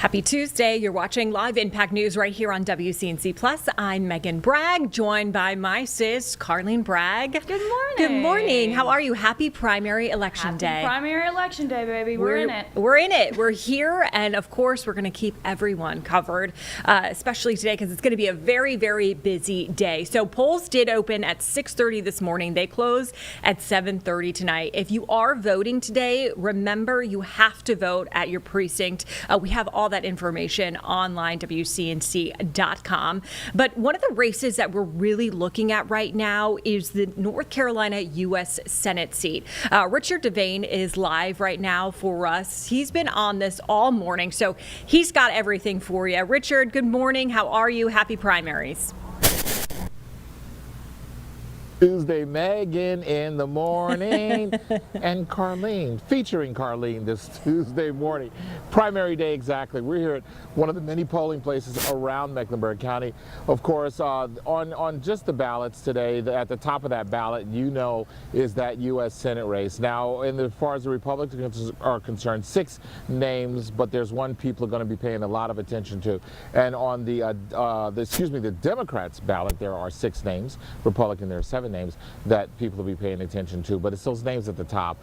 Happy Tuesday. You're watching Live Impact News right here on WCNC Plus. I'm Megan Bragg, joined by my sis, Carlene Bragg. Good morning. Good morning. How are you? Happy primary election day. Happy primary election day, baby. We're in it. We're in it. We're here. And of course, we're going to keep everyone covered, especially today, because it's going to be a very, very busy day. So polls did open at 6:30 this morning. They close at 7:30 tonight. If you are voting today, remember you have to vote at your precinct. We have all that information online, WCNC.com. But one of the races that we're really looking at right now is the North Carolina U.S. Senate seat. Richard Devane is live right now for us. He's been on this all morning, so he's got everything for you. Richard, good morning. How are you? Happy primaries. Tuesday, Megan in the morning, and Carlene, featuring Carlene this Tuesday morning. Primary day, exactly. We're here at one of the many polling places around Mecklenburg County. Of course, on just the ballots today, at the top of that ballot, is that U.S. Senate race. Now, as far as the Republicans are concerned, 6 names, but there's one people are going to be paying a lot of attention to. And on the Democrats' ballot, there are 6 names. Republican, there are 7 names that people will be paying attention to, but it's those names at the top.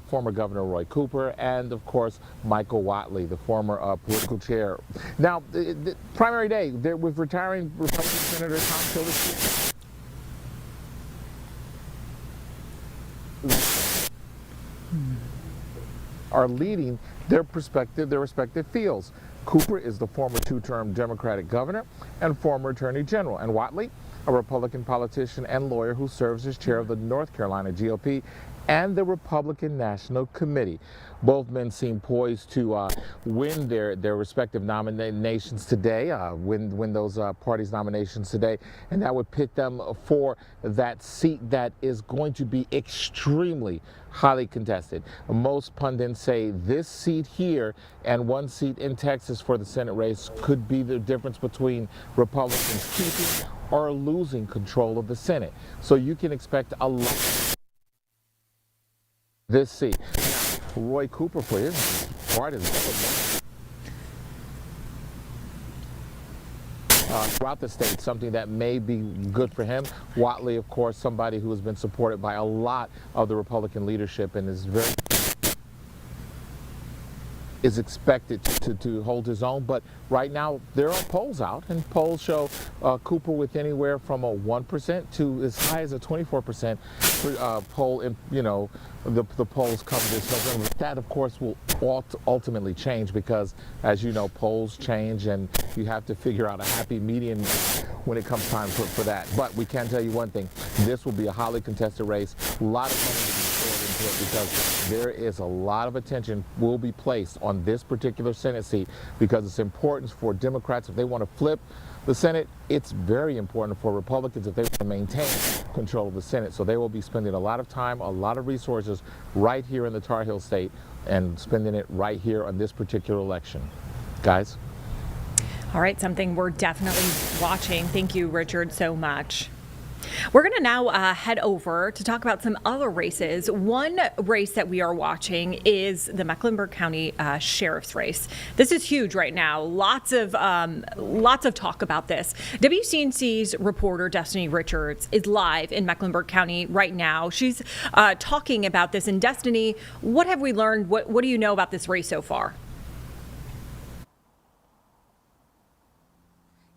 Former Governor Roy Cooper and, of course, Michael Whatley, the former political chair. Now, the primary day, with retiring Republican Senator Tom Tillis are leading their respective fields. Cooper is the former 2-term Democratic governor and former Attorney General, and Whatley, a Republican politician and lawyer who serves as chair of the North Carolina GOP and the Republican National Committee. Both men seem poised to win their respective nominations today, win those parties' nominations today, and that would pit them for that seat that is going to be extremely highly contested. Most pundits say this seat here and one seat in Texas for the Senate race could be the difference between Republicans keeping or losing control of the Senate. So you can expect a lot this seat. Now, Roy Cooper, for his part, is throughout the state, something that may be good for him. Whatley, of course, somebody who has been supported by a lot of the Republican leadership and is expected to hold his own. But right now there are polls out, and polls show Cooper with anywhere from a 1% to as high as a 24% poll. In the polls come this November. That, of course, will ultimately change because, as you know, polls change, and you have to figure out a happy median when it comes time for that. But we can tell you one thing: this will be a highly contested race. A lot of money to be poured into it because there is a lot of attention will be placed on this particular Senate seat, because it's important for Democrats if they want to flip the Senate. It's very important for Republicans if they want to maintain control of the Senate. So they will be spending a lot of time, a lot of resources right here in the Tar Heel State, and spending it right here on this particular election. Guys? All right, something we're definitely watching. Thank you, Richard, so much. We're going to now head over to talk about some other races. One race that we are watching is the Mecklenburg County Sheriff's race. This is huge right now. Lots of talk about this. WCNC's reporter Destiny Richards is live in Mecklenburg County right now. She's talking about this. And Destiny, what have we learned? What do you know about this race so far?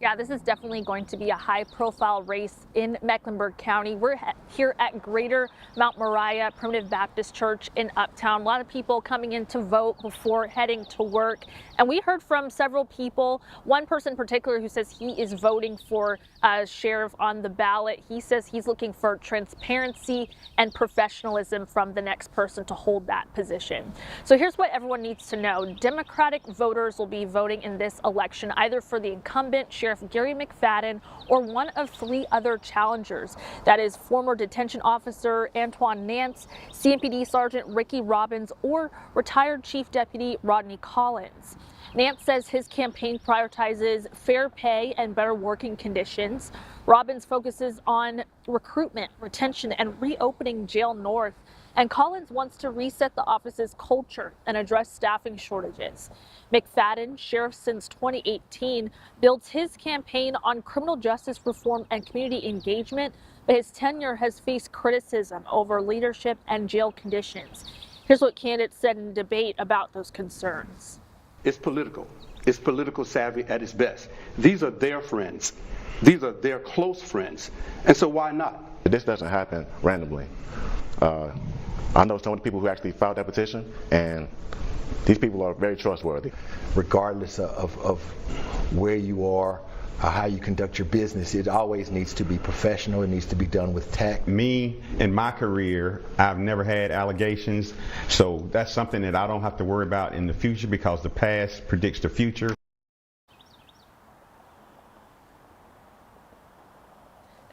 Yeah, this is definitely going to be a high-profile race in Mecklenburg County. We're here at Greater Mount Moriah Primitive Baptist Church in Uptown. A lot of people coming in to vote before heading to work. And we heard from several people, one person in particular who says he is voting for sheriff on the ballot. He says he's looking for transparency and professionalism from the next person to hold that position. So here's what everyone needs to know. Democratic voters will be voting in this election either for the incumbent Sheriff Gary McFadden or one of 3 other challengers. That is former detention officer Antoine Nance, CMPD Sergeant Ricky Robbins, or retired Chief Deputy Rodney Collins. Nance says his campaign prioritizes fair pay and better working conditions. Robbins focuses on recruitment, retention, and reopening Jail North. And Collins wants to reset the office's culture and address staffing shortages. McFadden, sheriff since 2018, builds his campaign on criminal justice reform and community engagement, but his tenure has faced criticism over leadership and jail conditions. Here's what candidates said in debate about those concerns. It's political. It's political savvy at its best. These are their friends. These are their close friends. And so why not? This doesn't happen randomly. I know some of the people who actually filed that petition, and these people are very trustworthy. Regardless of where you are, how you conduct your business, it always needs to be professional. It needs to be done with tact. Me, in my career, I've never had allegations, so that's something that I don't have to worry about in the future because the past predicts the future.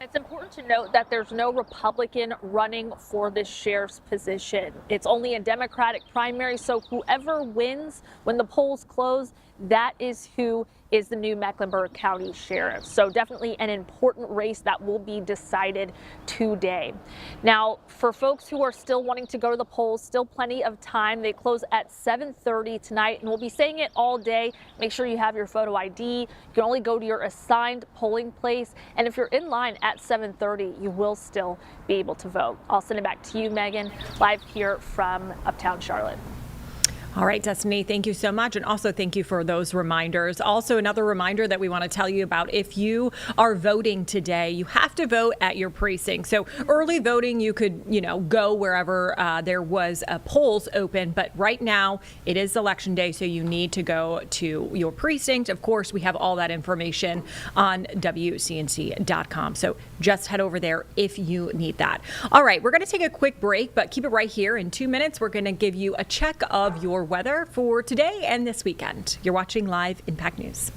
It's important to note that there's no Republican running for this sheriff's position. It's only a Democratic primary, so whoever wins when the polls close, that is who is the new Mecklenburg County Sheriff. So definitely an important race that will be decided today. Now, for folks who are still wanting to go to the polls, still plenty of time. They close at 7:30 tonight, and we'll be saying it all day. Make sure you have your photo ID. You can only go to your assigned polling place. And if you're in line at 7:30, you will still be able to vote. I'll send it back to you, Megan, live here from Uptown Charlotte. All right, Destiny, thank you so much. And also thank you for those reminders. Also, another reminder that we want to tell you about, if you are voting today, you have to vote at your precinct. So early voting, you could, go wherever there was polls open. But right now it is election day, so you need to go to your precinct. Of course, we have all that information on WCNC.com. So just head over there if you need that. All right, we're going to take a quick break, but keep it right here. In 2 minutes, we're going to give you a check of your weather for today and this weekend. You're watching Live Impact News.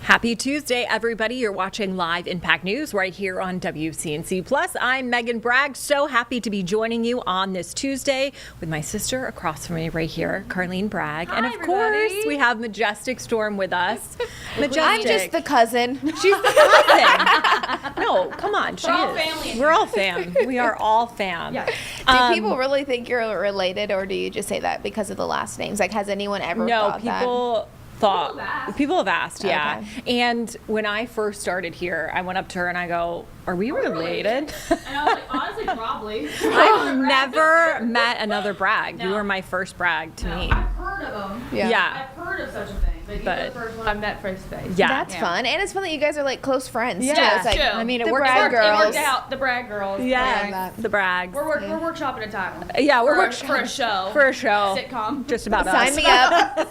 Happy Tuesday, everybody. You're watching Live Impact News right here on WCNC Plus. I'm Megan Bragg. So happy to be joining you on this Tuesday with my sister across from me right here, Carlene Bragg. Hi, and of course, we have Majestic Storm with us. Majestic. I'm just the cousin. She's the cousin. No, come on. She We're all is. family. We're all fam. We are all fam. Yeah. Do people really think you're related, or do you just say that because of the last names? Like, has anyone ever No, thought people have asked, yeah. Okay. And when I first started here, I went up to her and I go, "Are we related?" And I was like, honestly, probably. I've never met another Bragg. You No. were my first Bragg to me. I've heard of them. Yeah. Yeah. I've heard of such a thing, but you're But- the first one I've met face to face. Yeah. That's fun, and it's fun that you guys are like close friends. Yeah. too. Yeah, It's like, true. I mean, it the worked Bragg out. It girls. worked out. The Bragg girls. Yeah, that. the Braggs. We're workshopping a title. Yeah, we're for a show. For a show. Sitcom. Just about Sign us. me up.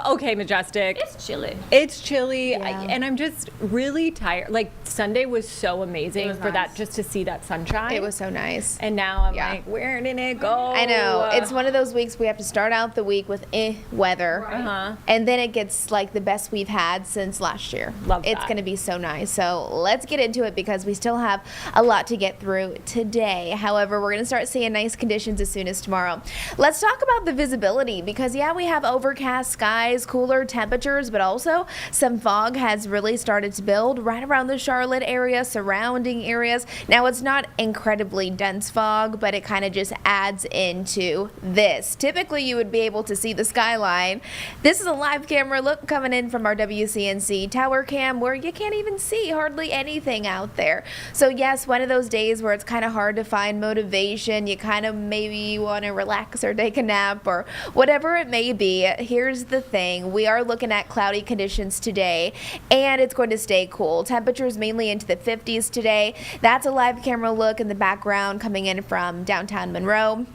Okay, Majestic. It's chilly. It's chilly, Yeah. and I'm just really tired. Like, Sunday was so amazing It was for nice. that, just to see that sunshine. It was so nice. And now I'm Yeah. like, where did it go? I know. It's one of those weeks we have to start out the week with weather. Right. Uh-huh. And then it gets like the best we've had since last year. Love It's that. going to be so nice. So let's get into it because we still have a lot to get through today. However, we're going to start seeing nice conditions as soon as tomorrow. Let's talk about the visibility because, yeah, we have overcast skies, cooler temperatures, but also some fog has really started to build right around the Charlotte area, surrounding areas. Now, it's not incredibly dense fog, but it kind of just adds into this. Typically, you would be able to see the skyline. This is a live camera look coming in from our WCNC tower cam where you can't even see hardly anything out there. So yes, one of those days where it's kind of hard to find motivation. You kind of maybe want to relax or take a nap or whatever it may be. Here's the thing. We are looking at cloudy conditions today and it's going to stay cool. Temperatures mainly into the 50s today. That's a live camera look in the background coming in from downtown Monroe.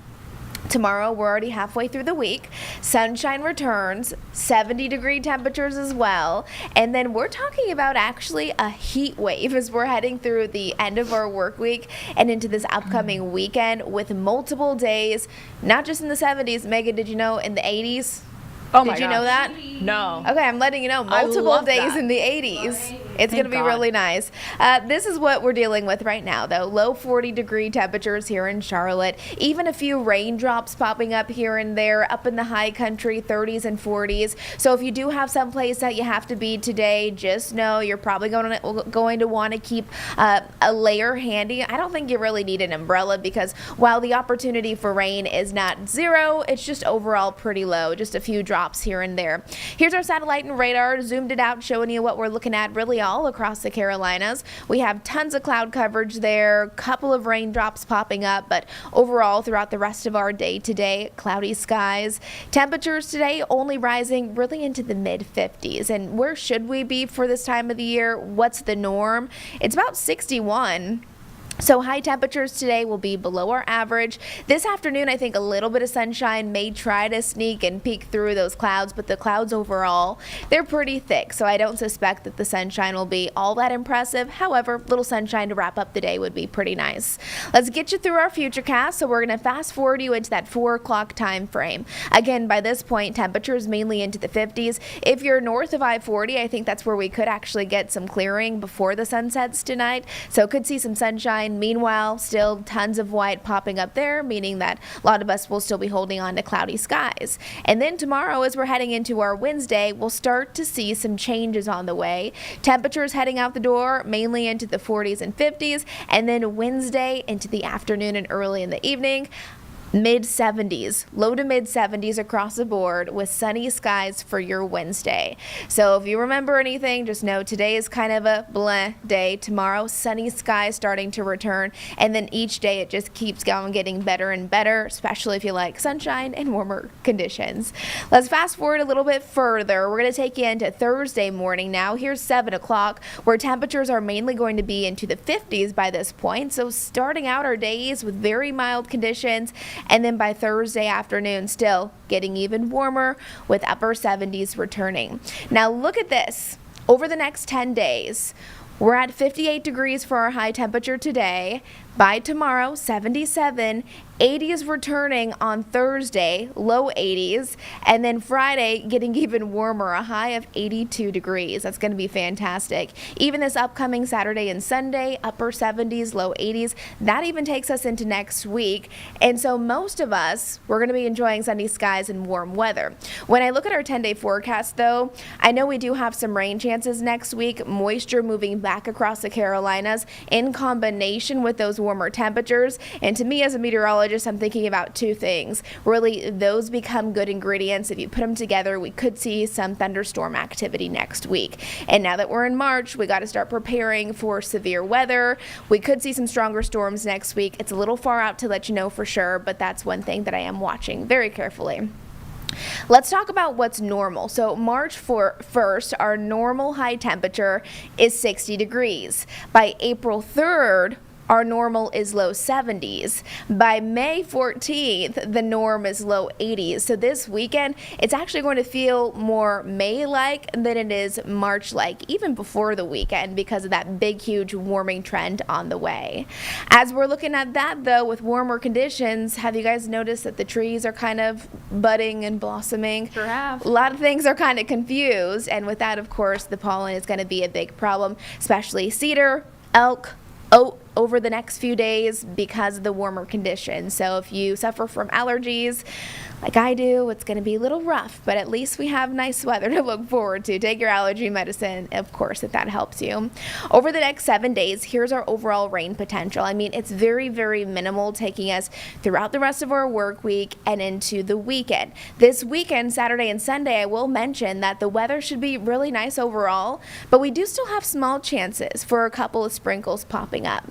Tomorrow, we're already halfway through the week. Sunshine returns, 70-degree temperatures as well. And then we're talking about actually a heat wave as we're heading through the end of our work week and into this upcoming weekend with multiple days, not just in the 70s. Megan, did you know in the 80s? Oh my Did you know that? No. Okay, I'm letting you know. I Multiple love days that. in the 80s. It's going to be God. really nice. This is what we're dealing with right now, though. Low 40-degree temperatures here in Charlotte. Even a few raindrops popping up here and there. Up in the high country, 30s and 40s. So if you do have some place that you have to be today, just know you're probably going to want to keep a layer handy. I don't think you really need an umbrella because while the opportunity for rain is not zero, it's just overall pretty low. Just a few drops here and there. Here's our satellite and radar. Zoomed it out, showing you what we're looking at really all across the Carolinas. We have tons of cloud coverage there, couple of raindrops popping up, but overall throughout the rest of our day today, cloudy skies. Temperatures today only rising really into the mid 50s. And where should we be for this time of the year? What's the norm? It's about 61. So high temperatures today will be below our average. This afternoon, I think a little bit of sunshine may try to sneak and peek through those clouds, but the clouds overall, they're pretty thick. So I don't suspect that the sunshine will be all that impressive. However, little sunshine to wrap up the day would be pretty nice. Let's get you through our futurecast. So we're going to fast forward you into that 4 o'clock time frame. Again, by this point, temperatures mainly into the 50s. If you're north of I-40, I think that's where we could actually get some clearing before the sun sets tonight. So could see some sunshine. Meanwhile, still tons of white popping up there, meaning that a lot of us will still be holding on to cloudy skies. And then tomorrow, as we're heading into our Wednesday, we'll start to see some changes on the way. Temperatures heading out the door, mainly into the 40s and 50s, and then Wednesday into the afternoon and early in the evening. Mid 70s, low to mid 70s across the board with sunny skies for your Wednesday. So if you remember anything, just know today is kind of a bleh day. Tomorrow, sunny skies starting to return. And then each day it just keeps going, getting better and better, especially if you like sunshine and warmer conditions. Let's fast forward a little bit further. We're going to take you into Thursday morning now. Here's 7 o'clock, where temperatures are mainly going to be into the 50s by this point. So starting out our days with very mild conditions. And then by Thursday afternoon, still getting even warmer with upper 70s returning. Now look at this. Over the next 10 days, we're at 58 degrees for our high temperature today. By tomorrow, 77. 80s returning on Thursday, low 80s, and then Friday getting even warmer, a high of 82 degrees. That's going to be fantastic. Even this upcoming Saturday and Sunday, upper 70s, low 80s. That even takes us into next week. And so most of us, we're going to be enjoying sunny skies and warm weather. When I look at our 10-day forecast, though, I know we do have some rain chances next week, moisture moving back across the Carolinas in combination with those warmer temperatures. And to me as a meteorologist, I'm thinking about two things. Really, those become good ingredients. If you put them together, we could see some thunderstorm activity next week. And now that we're in March, we got to start preparing for severe weather. We could see some stronger storms next week. It's a little far out to let you know for sure, but that's one thing that I am watching very carefully. Let's talk about what's normal. So March 1st, our normal high temperature is 60 degrees. By April 3rd, our normal is low 70s. By May 14th, the norm is low 80s. So this weekend, it's actually going to feel more May-like than it is March-like, even before the weekend, because of that big, huge warming trend on the way. As we're looking at that, though, with warmer conditions, have you guys noticed that the trees are kind of budding and blossoming? Sure have. A lot of things are kind of confused, and with that, of course, the pollen is going to be a big problem, especially cedar, elk, oak, over the next few days because of the warmer conditions. So if you suffer from allergies like I do, it's going to be a little rough, but at least we have nice weather to look forward to. Take your allergy medicine, of course, if that helps you. Over the next 7 days, here's our overall rain potential. I mean, it's very, very minimal, taking us throughout the rest of our work week and into the weekend. This weekend, Saturday and Sunday, I will mention that the weather should be really nice overall, but we do still have small chances for a couple of sprinkles popping up.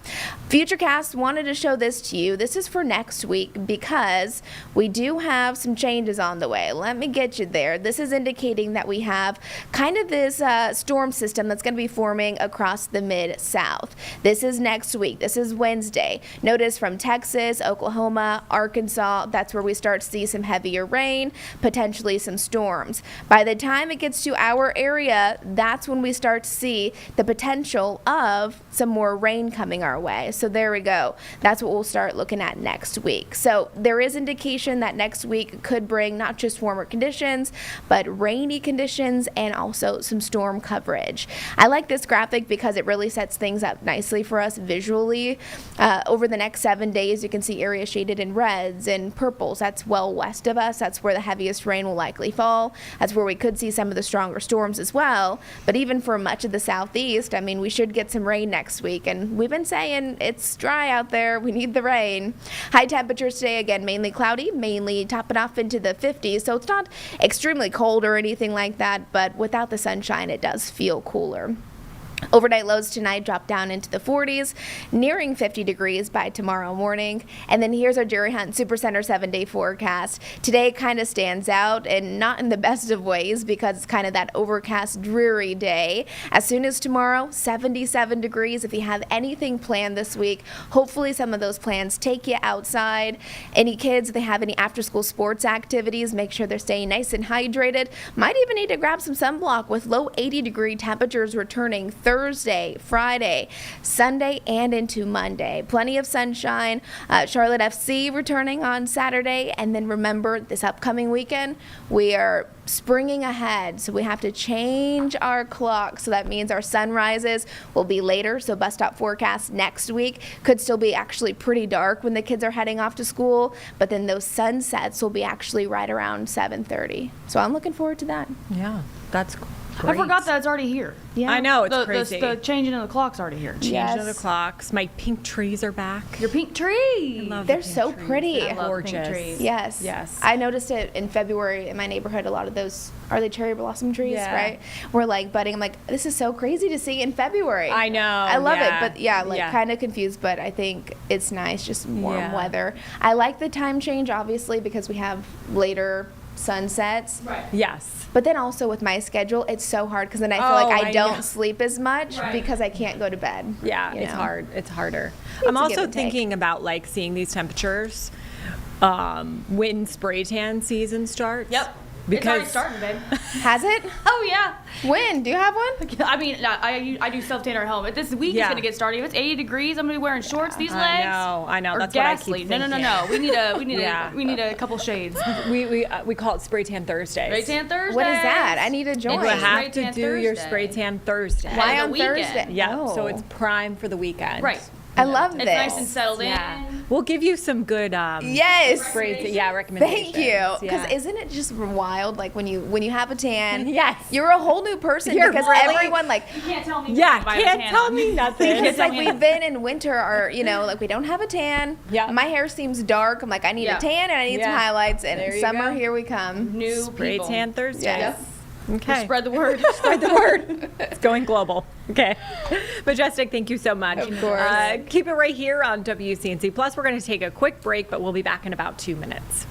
Futurecast wanted to show this to you. This is for next week because we do have some changes on the way. Let me get you there. This is indicating that we have kind of this storm system that's going to be forming across the mid-south. This is next week. This is Wednesday. Notice from Texas, Oklahoma, Arkansas, that's where we start to see some heavier rain, potentially some storms. By the time it gets to our area, that's when we start to see the potential of some more rain coming our way. So there we go. That's what we'll start looking at next week. So there is indication that next week could bring not just warmer conditions, but rainy conditions and also some storm coverage. I like this graphic because it really sets things up nicely for us visually. Over the next 7 days, you can see areas shaded in reds and purples. That's well west of us. That's where the heaviest rain will likely fall. That's where we could see some of the stronger storms as well. But even for much of the southeast, I mean, we should get some rain next week. And we've been saying it's dry out there. We need the rain. High temperatures today, again, mainly cloudy, mainly topping off into the 50s. So it's not extremely cold or anything like that, but without the sunshine, it does feel cooler. Overnight lows tonight drop down into the 40s, nearing 50 degrees by tomorrow morning. And then here's our Jerry Hunt Supercenter 7-day forecast. Today kind of stands out, and not in the best of ways because it's kind of that overcast, dreary day. As soon as tomorrow, 77 degrees. If you have anything planned this week, hopefully some of those plans take you outside. Any kids, if they have any after-school sports activities, make sure they're staying nice and hydrated. Might even need to grab some sunblock with low 80-degree temperatures returning Thursday, Friday, Sunday, and into Monday. Plenty of sunshine. Charlotte FC returning on Saturday. And then remember, this upcoming weekend, we are springing ahead, so we have to change our clock. So that means our sunrises will be later. So bus stop forecast next week could still be actually pretty dark when the kids are heading off to school, but then those sunsets will be actually right around 7:30. So I'm looking forward to that. Yeah, that's great. I forgot that it's already here. Yeah. I know, it's The crazy. the changing of the clock's already here. Yes. Changing of the clocks. My pink trees are back. Your pink tree. Love They're the pink so trees. pretty. They're I love pink gorgeous. trees. Yes. Yes. I noticed it in February in my neighborhood. A lot of those, are they cherry blossom trees, Yeah. right? Were like budding. I'm like, this is so crazy to see in February. I know. I love yeah. it. But yeah, like Yeah. kind of confused, but I think it's nice, just warm Yeah. weather. I like the time change, obviously, because we have later sunsets. Right. Yes. But then also with my schedule, it's so hard because then I feel Oh, like I I don't know. sleep as much Right. because I can't go to bed. Yeah, you it's know? hard. It's harder. It's I'm a give also and take. thinking about like seeing these temperatures when spray tan season starts. Yep. It's already Because starting, babe. Has it? Oh yeah. When? Do you have one? I mean, I do self tan at home. But this week Yeah. is gonna get started. If it's 80 degrees, I'm gonna be wearing shorts. These legs. I know. Are That's what I ghastly. keep No. thinking. Yeah. We need a couple shades. We call it Spray Tan Thursdays. Spray tan Thursday. What is that? I need to join. You have Spray to tan do your Thursday. Spray Tan Thursday. Why the on weekend. Thursday? Yeah, so Oh. it's prime for the weekend. Right. I love It's this. nice and settled Yeah. in. We'll give you some good Yes. recommendations. Thank you. Because Yeah. isn't it just wild? Like when you have a tan, Yes. you're a whole new person You're because really- everyone like. You can't tell me. Yeah, if I have a can't tan tell on. me nothing. It's like we've been in winter, or like we don't have a tan. Yeah. My hair seems dark. I'm like, I need Yeah. a tan and I need some Yeah. highlights. And There you summer, go. here we come. New Spray people. Tan Thursdays. Yes. Okay. Spread the word. Spread the word. It's going global. Okay. Majestic, thank you so much. Of course. Keep it right here on WCNC. Plus, we're going to take a quick break, but we'll be back in about 2 minutes.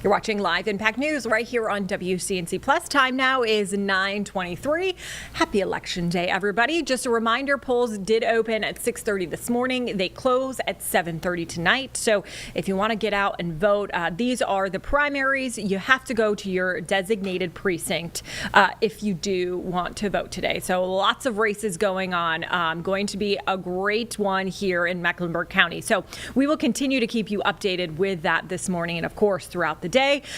You're watching Live Impact News right here on WCNC Plus. Time now is 9:23. Happy Election Day, everybody. Just a reminder, polls did open at 6:30 this morning. They close at 7:30 tonight. So if you want to get out and vote, these are the primaries. You have to go to your designated precinct if you do want to vote today. So lots of races going on. Going to be a great one here in Mecklenburg County. So we will continue to keep you updated with that this morning and, of course, throughout the day.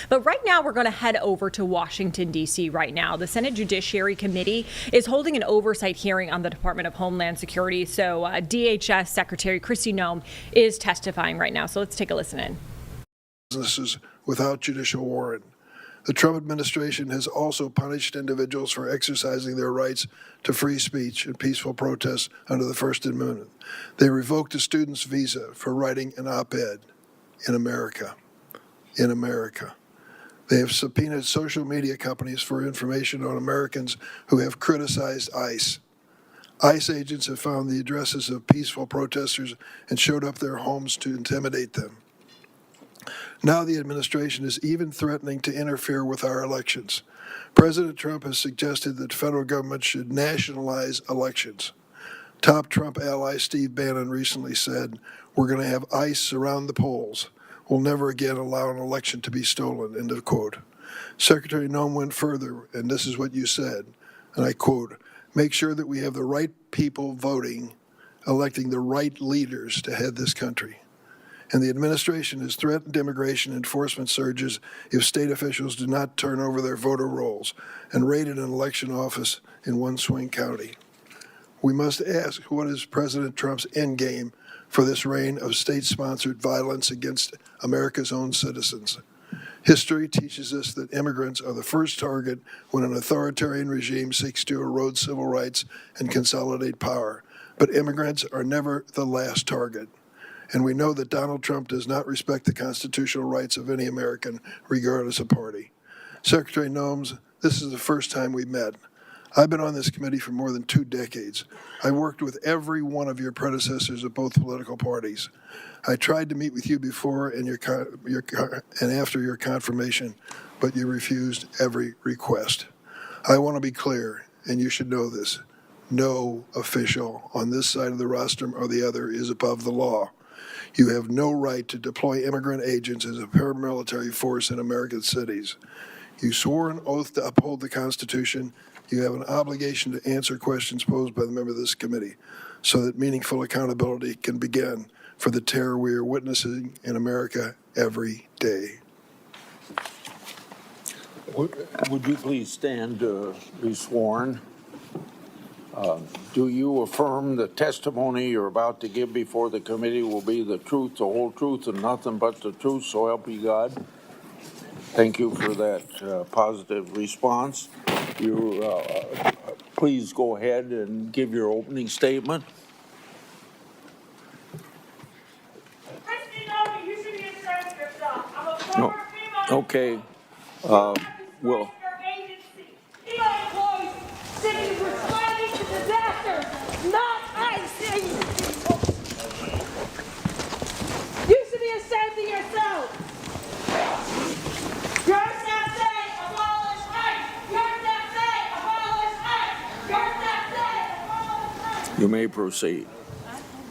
But right now, we're going to head over to Washington, D.C. right now. The Senate Judiciary Committee is holding an oversight hearing on the Department of Homeland Security. So DHS Secretary Kristi Noem is testifying right now. So let's take a listen in. Businesses without judicial warrant. The Trump administration has also punished individuals for exercising their rights to free speech and peaceful protests under the First Amendment. They revoked a student's visa for writing an op-ed in America. In America. They have subpoenaed social media companies for information on Americans who have criticized ICE. ICE agents have found the addresses of peaceful protesters and showed up their homes to intimidate them. Now the administration is even threatening to interfere with our elections. President Trump has suggested that the federal government should nationalize elections. Top Trump ally Steve Bannon recently said, "We're going to have ICE surround the polls. We'll never again allow an election to be stolen," end of quote. Secretary Noem went further, and this is what you said, and I quote, "Make sure that we have the right people voting, electing the right leaders to head this country." And the administration has threatened immigration enforcement surges if state officials do not turn over their voter rolls and raided an election office in one swing county. We must ask, what is President Trump's endgame for this reign of state-sponsored violence against America's own citizens? History teaches us that immigrants are the first target when an authoritarian regime seeks to erode civil rights and consolidate power. But immigrants are never the last target. And we know that Donald Trump does not respect the constitutional rights of any American, regardless of party. Secretary Noem, this is the first time we met. I've been on this committee for more than 2 decades. I worked with every one of your predecessors of both political parties. I tried to meet with you before and after your confirmation, but you refused every request. I want to be clear, and you should know this. No official on this side of the rostrum or the other is above the law. You have no right to deploy immigrant agents as a paramilitary force in American cities. You swore an oath to uphold the Constitution. You have an obligation to answer questions posed by the member of this committee so that meaningful accountability can begin for the terror we are witnessing in America every day. Would you please stand to be sworn? Do you affirm the testimony you're about to give before the committee will be the truth, the whole truth, and nothing but the truth, so help you God? Thank you for that positive response. Please go ahead and give your opening statement. You should be ashamed of yourself. I'm a former female. Okay. Well. Cities responding to disasters, not ICE people. You should be ashamed of yourself. Your staff say abolish ICE. Your staff say abolish ICE. Your staff say abolish ICE. You may proceed.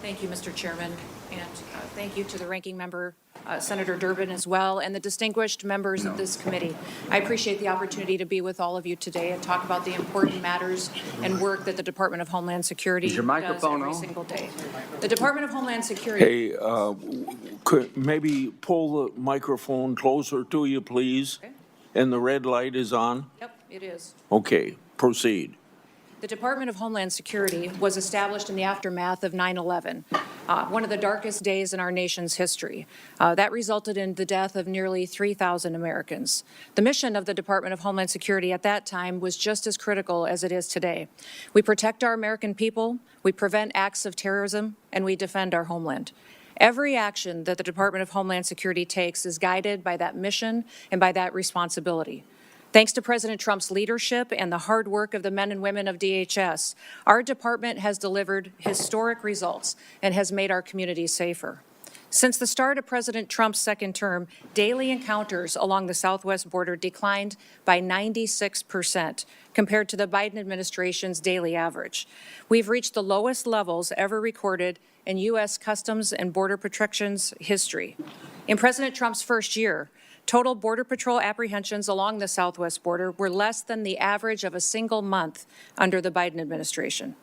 Thank you, Mr. Chairman, and thank you to the ranking member, Senator Durbin, as well, and the distinguished members of this committee. I appreciate the opportunity to be with all of you today and talk about the important matters and work that the Department of Homeland Security does every single day. The Department of Homeland Security. Hey, could maybe pull the microphone closer to you, please? Okay. And the red light is on? Yep, it is. Okay, proceed. The Department of Homeland Security was established in the aftermath of 9/11, one of the darkest days in our nation's history. That resulted in the death of nearly 3,000 Americans. The mission of the Department of Homeland Security at that time was just as critical as it is today. We protect our American people, we prevent acts of terrorism, and we defend our homeland. Every action that the Department of Homeland Security takes is guided by that mission and by that responsibility. Thanks to President Trump's leadership and the hard work of the men and women of DHS, our department has delivered historic results and has made our communities safer. Since the start of President Trump's second term, daily encounters along the southwest border declined by 96% compared to the Biden administration's daily average. We've reached the lowest levels ever recorded in U.S. Customs and Border Protection's history. In President Trump's first year, total Border Patrol apprehensions along the southwest border were less than the average of a single month under the Biden administration.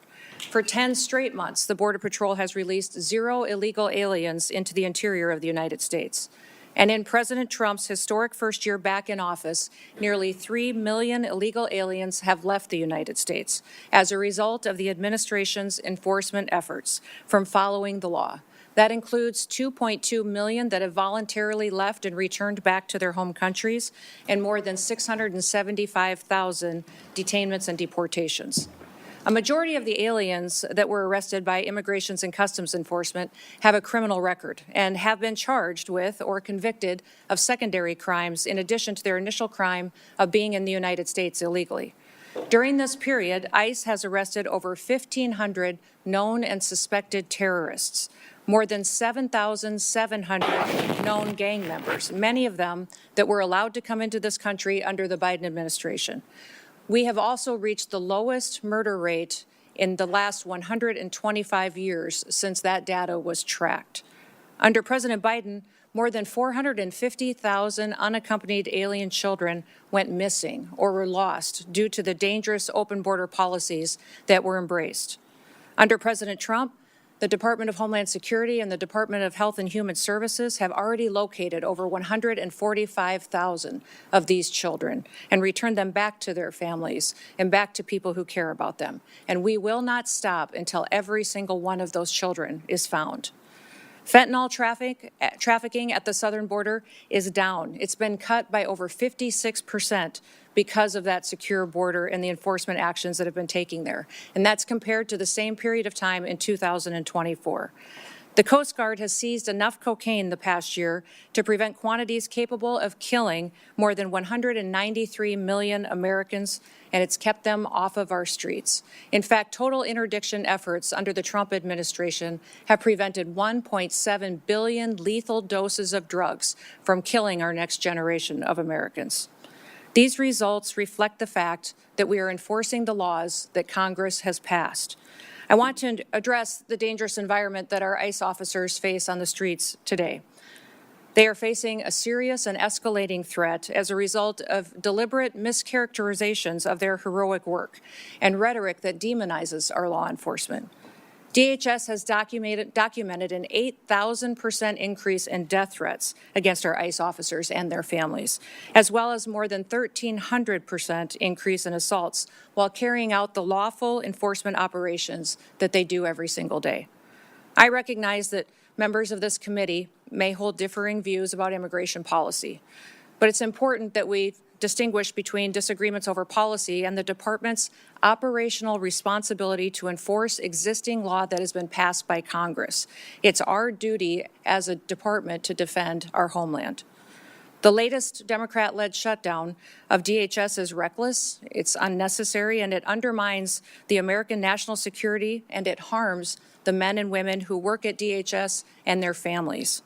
For 10 straight months, the Border Patrol has released 0 illegal aliens into the interior of the United States. And in President Trump's historic first year back in office, nearly 3 million illegal aliens have left the United States as a result of the administration's enforcement efforts from following the law. That includes 2.2 million that have voluntarily left and returned back to their home countries, and more than 675,000 detainments and deportations. A majority of the aliens that were arrested by Immigration and Customs Enforcement have a criminal record and have been charged with or convicted of secondary crimes in addition to their initial crime of being in the United States illegally. During this period, ICE has arrested over 1,500 known and suspected terrorists, more than 7,700 known gang members, many of them that were allowed to come into this country under the Biden administration. We have also reached the lowest murder rate in the last 125 years since that data was tracked. Under President Biden, more than 450,000 unaccompanied alien children went missing or were lost due to the dangerous open border policies that were embraced. Under President Trump, the Department of Homeland Security and the Department of Health and Human Services have already located over 145,000 of these children and returned them back to their families and back to people who care about them. And we will not stop until every single one of those children is found. Fentanyl trafficking at the southern border is down. It's been cut by over 56% because of that secure border and the enforcement actions that have been taken there. And that's compared to the same period of time in 2024. The Coast Guard has seized enough cocaine the past year to prevent quantities capable of killing more than 193 million Americans, and it's kept them off of our streets. In fact, total interdiction efforts under the Trump administration have prevented 1.7 billion lethal doses of drugs from killing our next generation of Americans. These results reflect the fact that we are enforcing the laws that Congress has passed. I want to address the dangerous environment that our ICE officers face on the streets today. They are facing a serious and escalating threat as a result of deliberate mischaracterizations of their heroic work and rhetoric that demonizes our law enforcement. DHS has documented an 8,000% increase in death threats against our ICE officers and their families, as well as more than 1,300% increase in assaults while carrying out the lawful enforcement operations that they do every single day. I recognize that members of this committee may hold differing views about immigration policy, but it's important that we distinguish between disagreements over policy and the department's operational responsibility to enforce existing law that has been passed by Congress. It's our duty as a department to defend our homeland. The latest Democrat-led shutdown of DHS is reckless, it's unnecessary, and it undermines the American national security, and it harms the men and women who work at DHS and their families.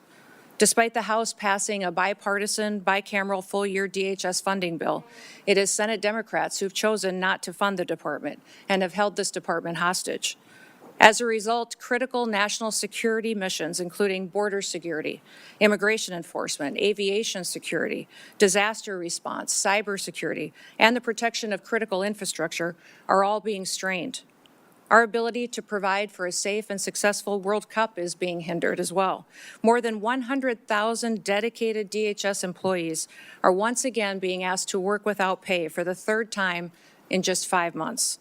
Despite the House passing a bipartisan, bicameral full-year DHS funding bill, it is Senate Democrats who've chosen not to fund the department and have held this department hostage. As a result, critical national security missions, including border security, immigration enforcement, aviation security, disaster response, cybersecurity, and the protection of critical infrastructure, are all being strained. Our ability to provide for a safe and successful World Cup is being hindered as well. More than 100,000 dedicated DHS employees are once again being asked to work without pay for the third time in just 5 months.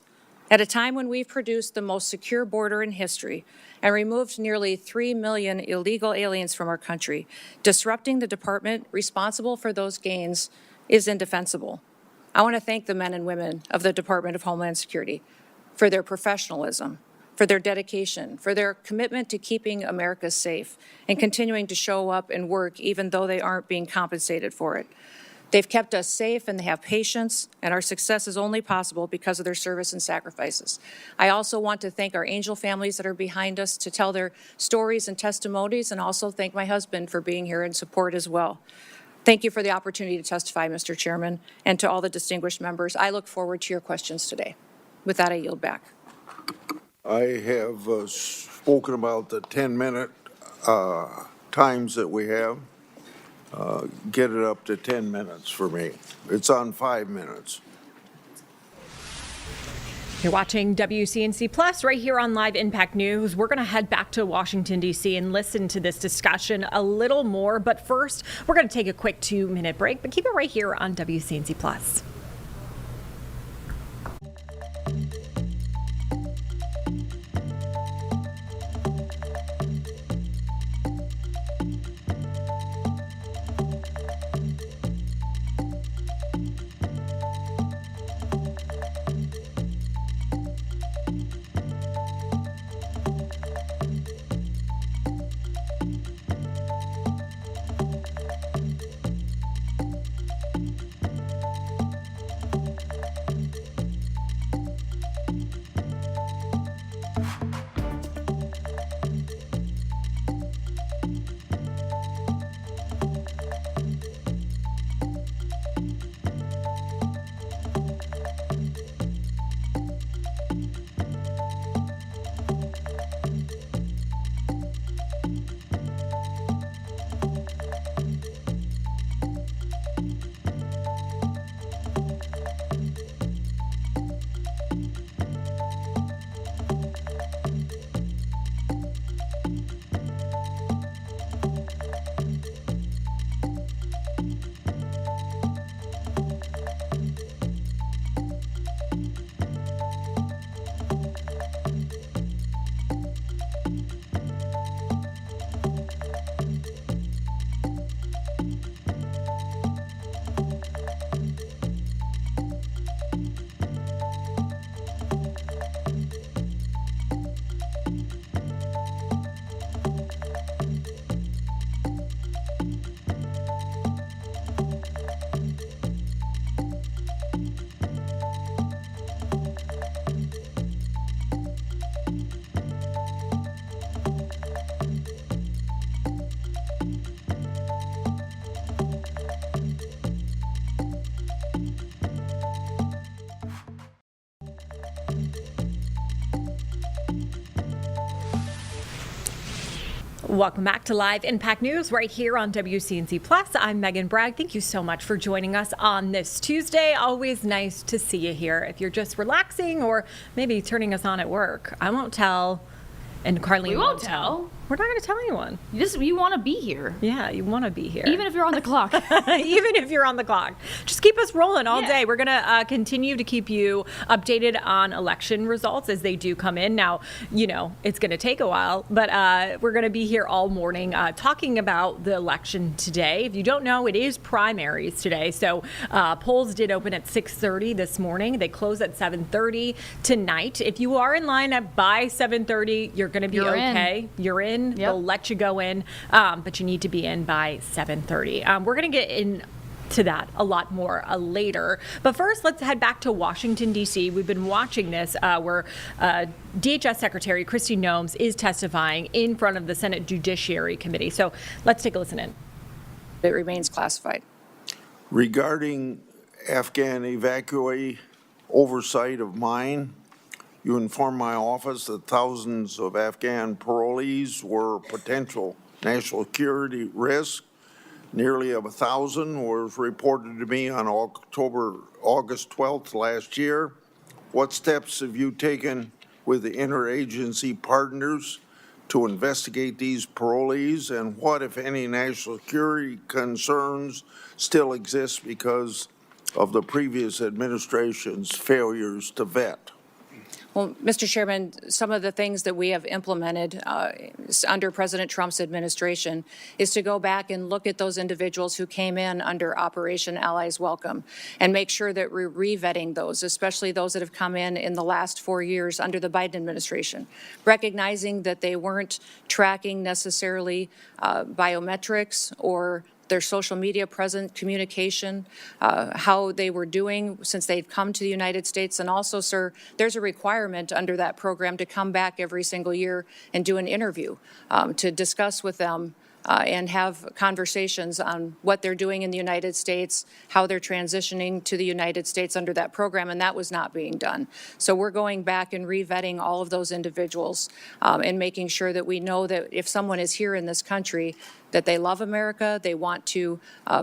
At a time when we've produced the most secure border in history and removed nearly 3 million illegal aliens from our country, disrupting the department responsible for those gains is indefensible. I want to thank the men and women of the Department of Homeland Security for their professionalism, for their dedication, for their commitment to keeping America safe and continuing to show up and work even though they aren't being compensated for it. They've kept us safe and they have patience, and our success is only possible because of their service and sacrifices. I also want to thank our angel families that are behind us to tell their stories and testimonies, and also thank my husband for being here in support as well. Thank you for the opportunity to testify, Mr. Chairman, and to all the distinguished members. I look forward to your questions today. With that, I yield back. I have spoken about the 10-minute times that we have. Get it up to 10 minutes for me. It's on 5 minutes. You're watching WCNC Plus right here on Live Impact News. We're going to head back to Washington, D.C. and listen to this discussion a little more. But first, we're going to take a quick 2-minute break, but keep it right here on WCNC Plus. Welcome back to Live Impact News right here on WCNC Plus. I'm Megan Bragg. Thank you so much for joining us on this Tuesday. Always nice to see you here. If you're just relaxing or maybe turning us on at work, I won't tell, and Carlene We won't tell. We're not going to tell anyone. You want to be here. Yeah, you want to be here. Even if you're on the clock. Even if you're on the clock. Just keep us rolling all Yeah. day. We're going to continue to keep you updated on election results as they do come in. Now, it's going to take a while, but we're going to be here all morning talking about the election today. If you don't know, it is primaries today. So polls did open at 6:30 this morning. They close at 7:30 tonight. If you are in line by 7:30, you're going to be okay. You're in. Yep. They'll let you go in, but you need to be in by 7:30. We're going to get into that a lot more later. But first, let's head back to Washington, D.C. We've been watching this where DHS Secretary Kristi Noem is testifying in front of the Senate Judiciary Committee. So let's take a listen in. It remains classified. Regarding Afghan evacuee oversight of mine, you informed my office that thousands of Afghan parolees were potential national security risk. Nearly 1,000 was reported to me on August 12th last year. What steps have you taken with the interagency partners to investigate these parolees, and what, if any, national security concerns still exist because of the previous administration's failures to vet? Well, Mr. Chairman, some of the things that we have implemented under President Trump's administration is to go back and look at those individuals who came in under Operation Allies Welcome and make sure that we're re-vetting those, especially those that have come in the last 4 years under the Biden administration, recognizing that they weren't tracking necessarily biometrics or their social media present communication, how they were doing since they'd come to the United States. And also, sir, there's a requirement under that program to come back every single year and do an interview to discuss with them and have conversations on what they're doing in the United States, how they're transitioning to the United States under that program, and that was not being done. So we're going back and re-vetting all of those individuals and making sure that we know that if someone is here in this country, that they love America, they want to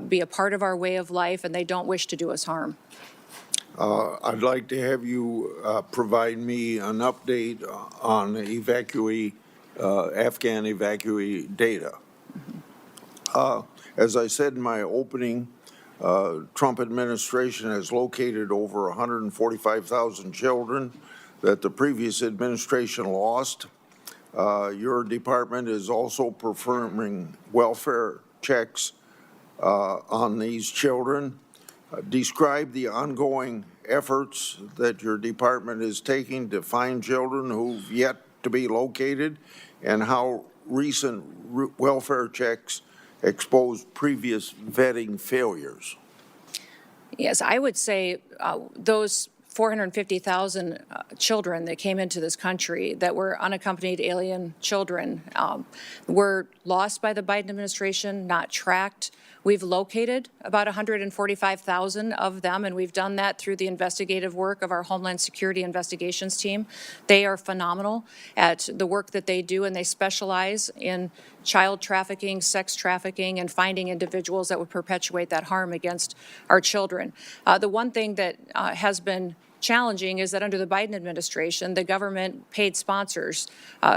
be a part of our way of life, and they don't wish to do us harm. I'd like to have you provide me an update on Afghan evacuee data. As I said in my opening, Trump administration has located over 145,000 children that the previous administration lost. Your department is also performing welfare checks on these children. Describe the ongoing efforts that your department is taking to find children who've yet to be located, and how recent welfare checks expose previous vetting failures. Yes, I would say those 450,000 children that came into this country that were unaccompanied alien children were lost by the Biden administration, not tracked. We've located about 145,000 of them, and we've done that through the investigative work of our Homeland Security Investigations team. They are phenomenal at the work that they do, and they specialize in child trafficking, sex trafficking, and finding individuals that would perpetuate that harm against our children. The one thing that has been challenging is that under the Biden administration, the government paid sponsors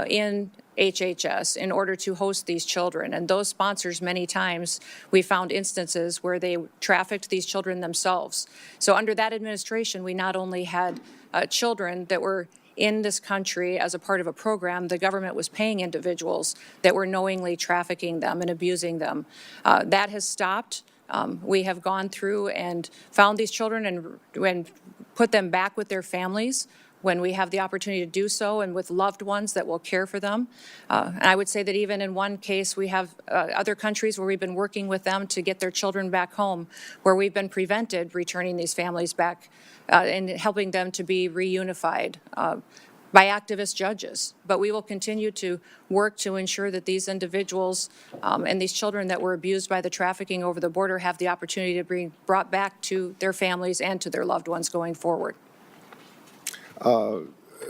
in HHS in order to host these children. And those sponsors, many times, we found instances where they trafficked these children themselves. So under that administration, we not only had children that were in this country as a part of a program, the government was paying individuals that were knowingly trafficking them and abusing them. That has stopped. We have gone through and found these children and put them back with their families when we have the opportunity to do so, and with loved ones that will care for them. And I would say that even in one case, we have other countries where we've been working with them to get their children back home, where we've been prevented returning these families back and helping them to be reunified by activist judges. But we will continue to work to ensure that these individuals and these children that were abused by the trafficking over the border have the opportunity to be brought back to their families and to their loved ones going forward.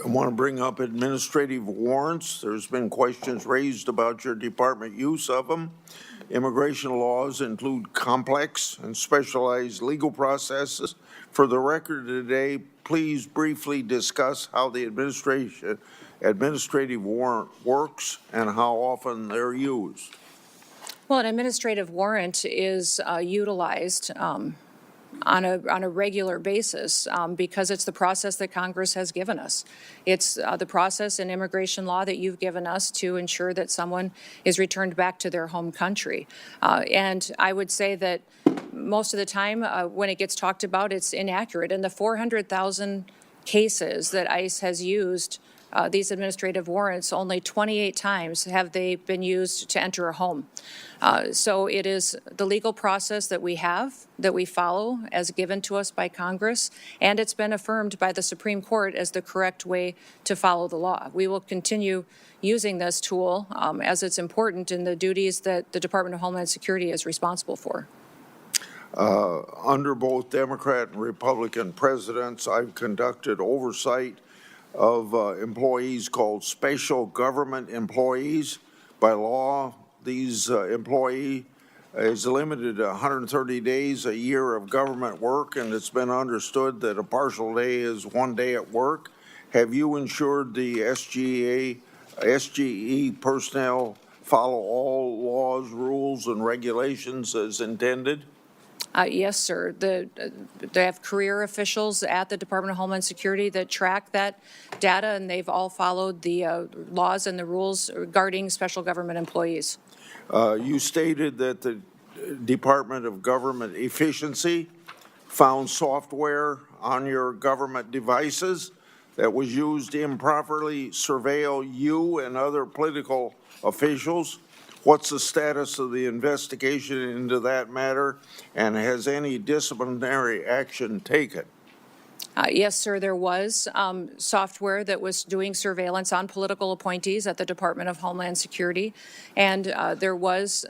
I want to bring up administrative warrants. There's been questions raised about your department use of them. Immigration laws include complex and specialized legal processes. For the record today, please briefly discuss how the administrative warrant works and how often they're used. Well, an administrative warrant is utilized on a regular basis because it's the process that Congress has given us. It's the process in immigration law that you've given us to ensure that someone is returned back to their home country. And I would say that most of the time when it gets talked about, it's inaccurate. In the 400,000 cases that ICE has used these administrative warrants, only 28 times have they been used to enter a home. So it is the legal process that we have, that we follow as given to us by Congress, and it's been affirmed by the Supreme Court as the correct way to follow the law. We will continue using this tool as it's important in the duties that the Department of Homeland Security is responsible for. Under both Democrat and Republican presidents, I've conducted oversight of employees called special government employees. By law, these employee is limited to 130 days a year of government work, and it's been understood that a partial day is 1 day at work. Have you ensured the SGE personnel follow all laws, rules, and regulations as intended? Yes, sir. They have career officials at the Department of Homeland Security that track that data, and they've all followed the laws and the rules regarding special government employees. You stated that the Department of Government Efficiency found software on your government devices that was used to improperly surveil you and other political officials. What's the status of the investigation into that matter, and has any disciplinary action taken? Yes, sir, there was software that was doing surveillance on political appointees at the Department of Homeland Security, and there was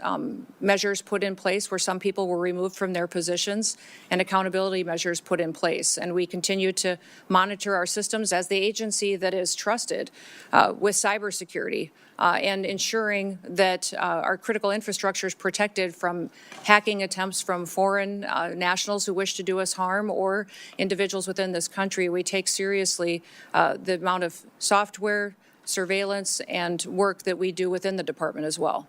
measures put in place where some people were removed from their positions and accountability measures put in place. And we continue to monitor our systems as the agency that is trusted with cybersecurity and ensuring that our critical infrastructure is protected from hacking attempts from foreign nationals who wish to do us harm or individuals within this country. We take seriously the amount of software, surveillance, and work that we do within the department as well.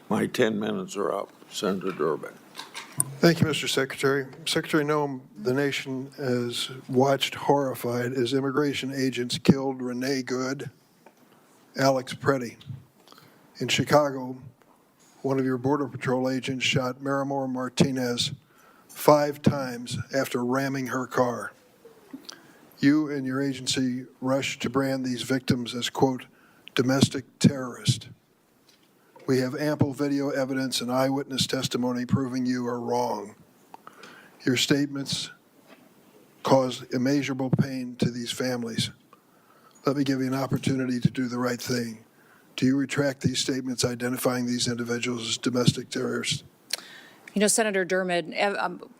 My 10 minutes are up. Senator Durbin. Thank you, Mr. Secretary. Secretary Noem, the nation has watched horrified as immigration agents killed Renee Good, Alex Preddy. In Chicago, one of your Border Patrol agents shot Marimor Martinez 5 times after ramming her car. You and your agency rushed to brand these victims as, quote, domestic terrorists. We have ample video evidence and eyewitness testimony proving you are wrong. Your statements caused immeasurable pain to these families. Let me give you an opportunity to do the right thing. Do you retract these statements identifying these individuals as domestic terrorists? You know, Senator Dermott,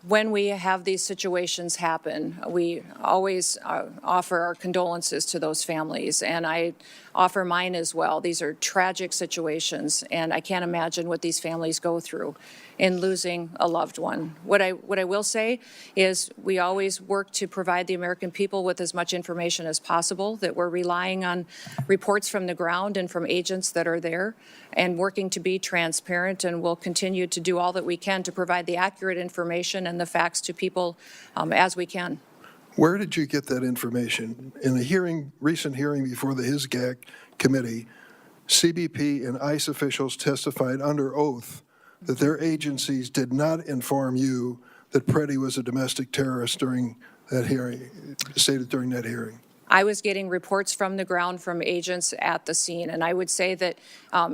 when we have these situations happen, we always offer our condolences to those families, and I offer mine as well. These are tragic situations, and I can't imagine what these families go through in losing a loved one. What I will say is we always work to provide the American people with as much information as possible, that we're relying on reports from the ground and from agents that are there and working to be transparent, and we'll continue to do all that we can to provide the accurate information and the facts to people as we can. Where did you get that information? In a recent hearing before the HISGAC committee, CBP and ICE officials testified under oath that their agencies did not inform you that Preddy was a domestic terrorist during that hearing, stated during that hearing. I was getting reports from the ground from agents at the scene, and I would say that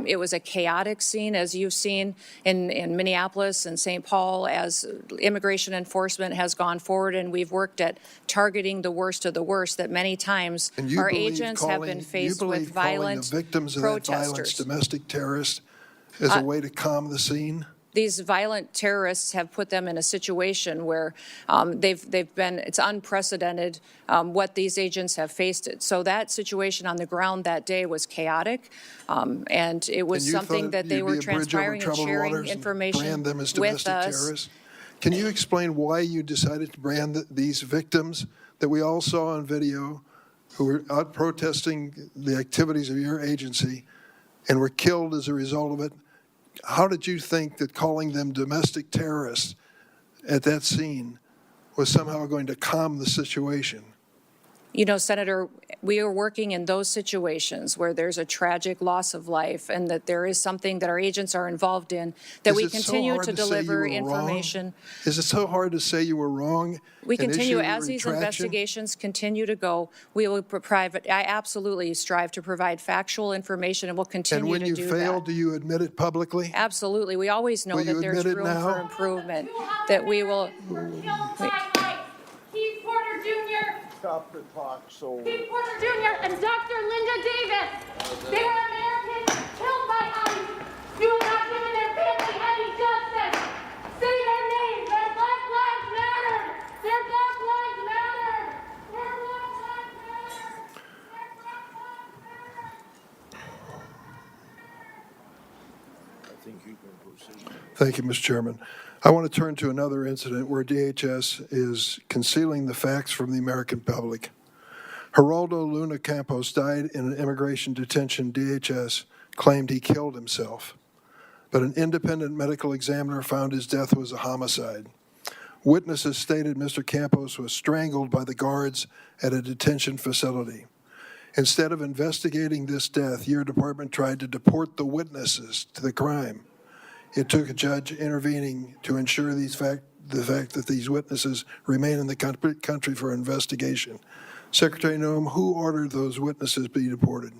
it was a chaotic scene, as you've seen in Minneapolis and St. Paul, as immigration enforcement has gone forward, and we've worked at targeting the worst of the worst, that many times our agents have been faced with violent the victims of protesters. that violence domestic terrorists as a way to calm the scene? these violent terrorists have put them in a situation where it's unprecedented what these agents have faced it. So that situation on the ground that day was chaotic, and it was something that they were transpiring and sharing information brand them as with domestic us. terrorists? Can you explain why you decided to brand these victims that we all saw on video who were out protesting the activities of your agency and were killed as a result of it? How did you think that calling them domestic terrorists at that scene was somehow going to calm the situation? You know, Senator, we are working in those situations where there's a tragic loss of life and that there is something that our agents are involved in, that we continue to deliver information. Is it so hard to say you were wrong? We continue, and issue a as these retraction? investigations continue to go, we will provide, I absolutely strive to provide factual information and will continue to do that. And when you fail, do you admit it publicly? Absolutely. We always know Will you that there's admit it room now? for improvement, that we will. Keith Porter Jr. Stop the talk, so. Keith Porter Jr. and Dr. Linda Davis. They are Americans killed by ICE. You have not given their family any justice. Say their names. Their Black Lives Matter. Their Black Lives Matter. Their Black Lives Matter. Their Black Lives Matter. I think you can proceed. Thank you, Mr. Chairman. I want to turn to another incident where DHS is concealing the facts from the American public. Geraldo Luna Campos died in an immigration detention. DHS claimed he killed himself, but an independent medical examiner found his death was a homicide. Witnesses stated Mr. Campos was strangled by the guards at a detention facility. Instead of investigating this death, your department tried to deport the witnesses to the crime. It took a judge intervening to ensure the fact that these witnesses remain in the country for investigation. Secretary Noem, who ordered those witnesses be deported?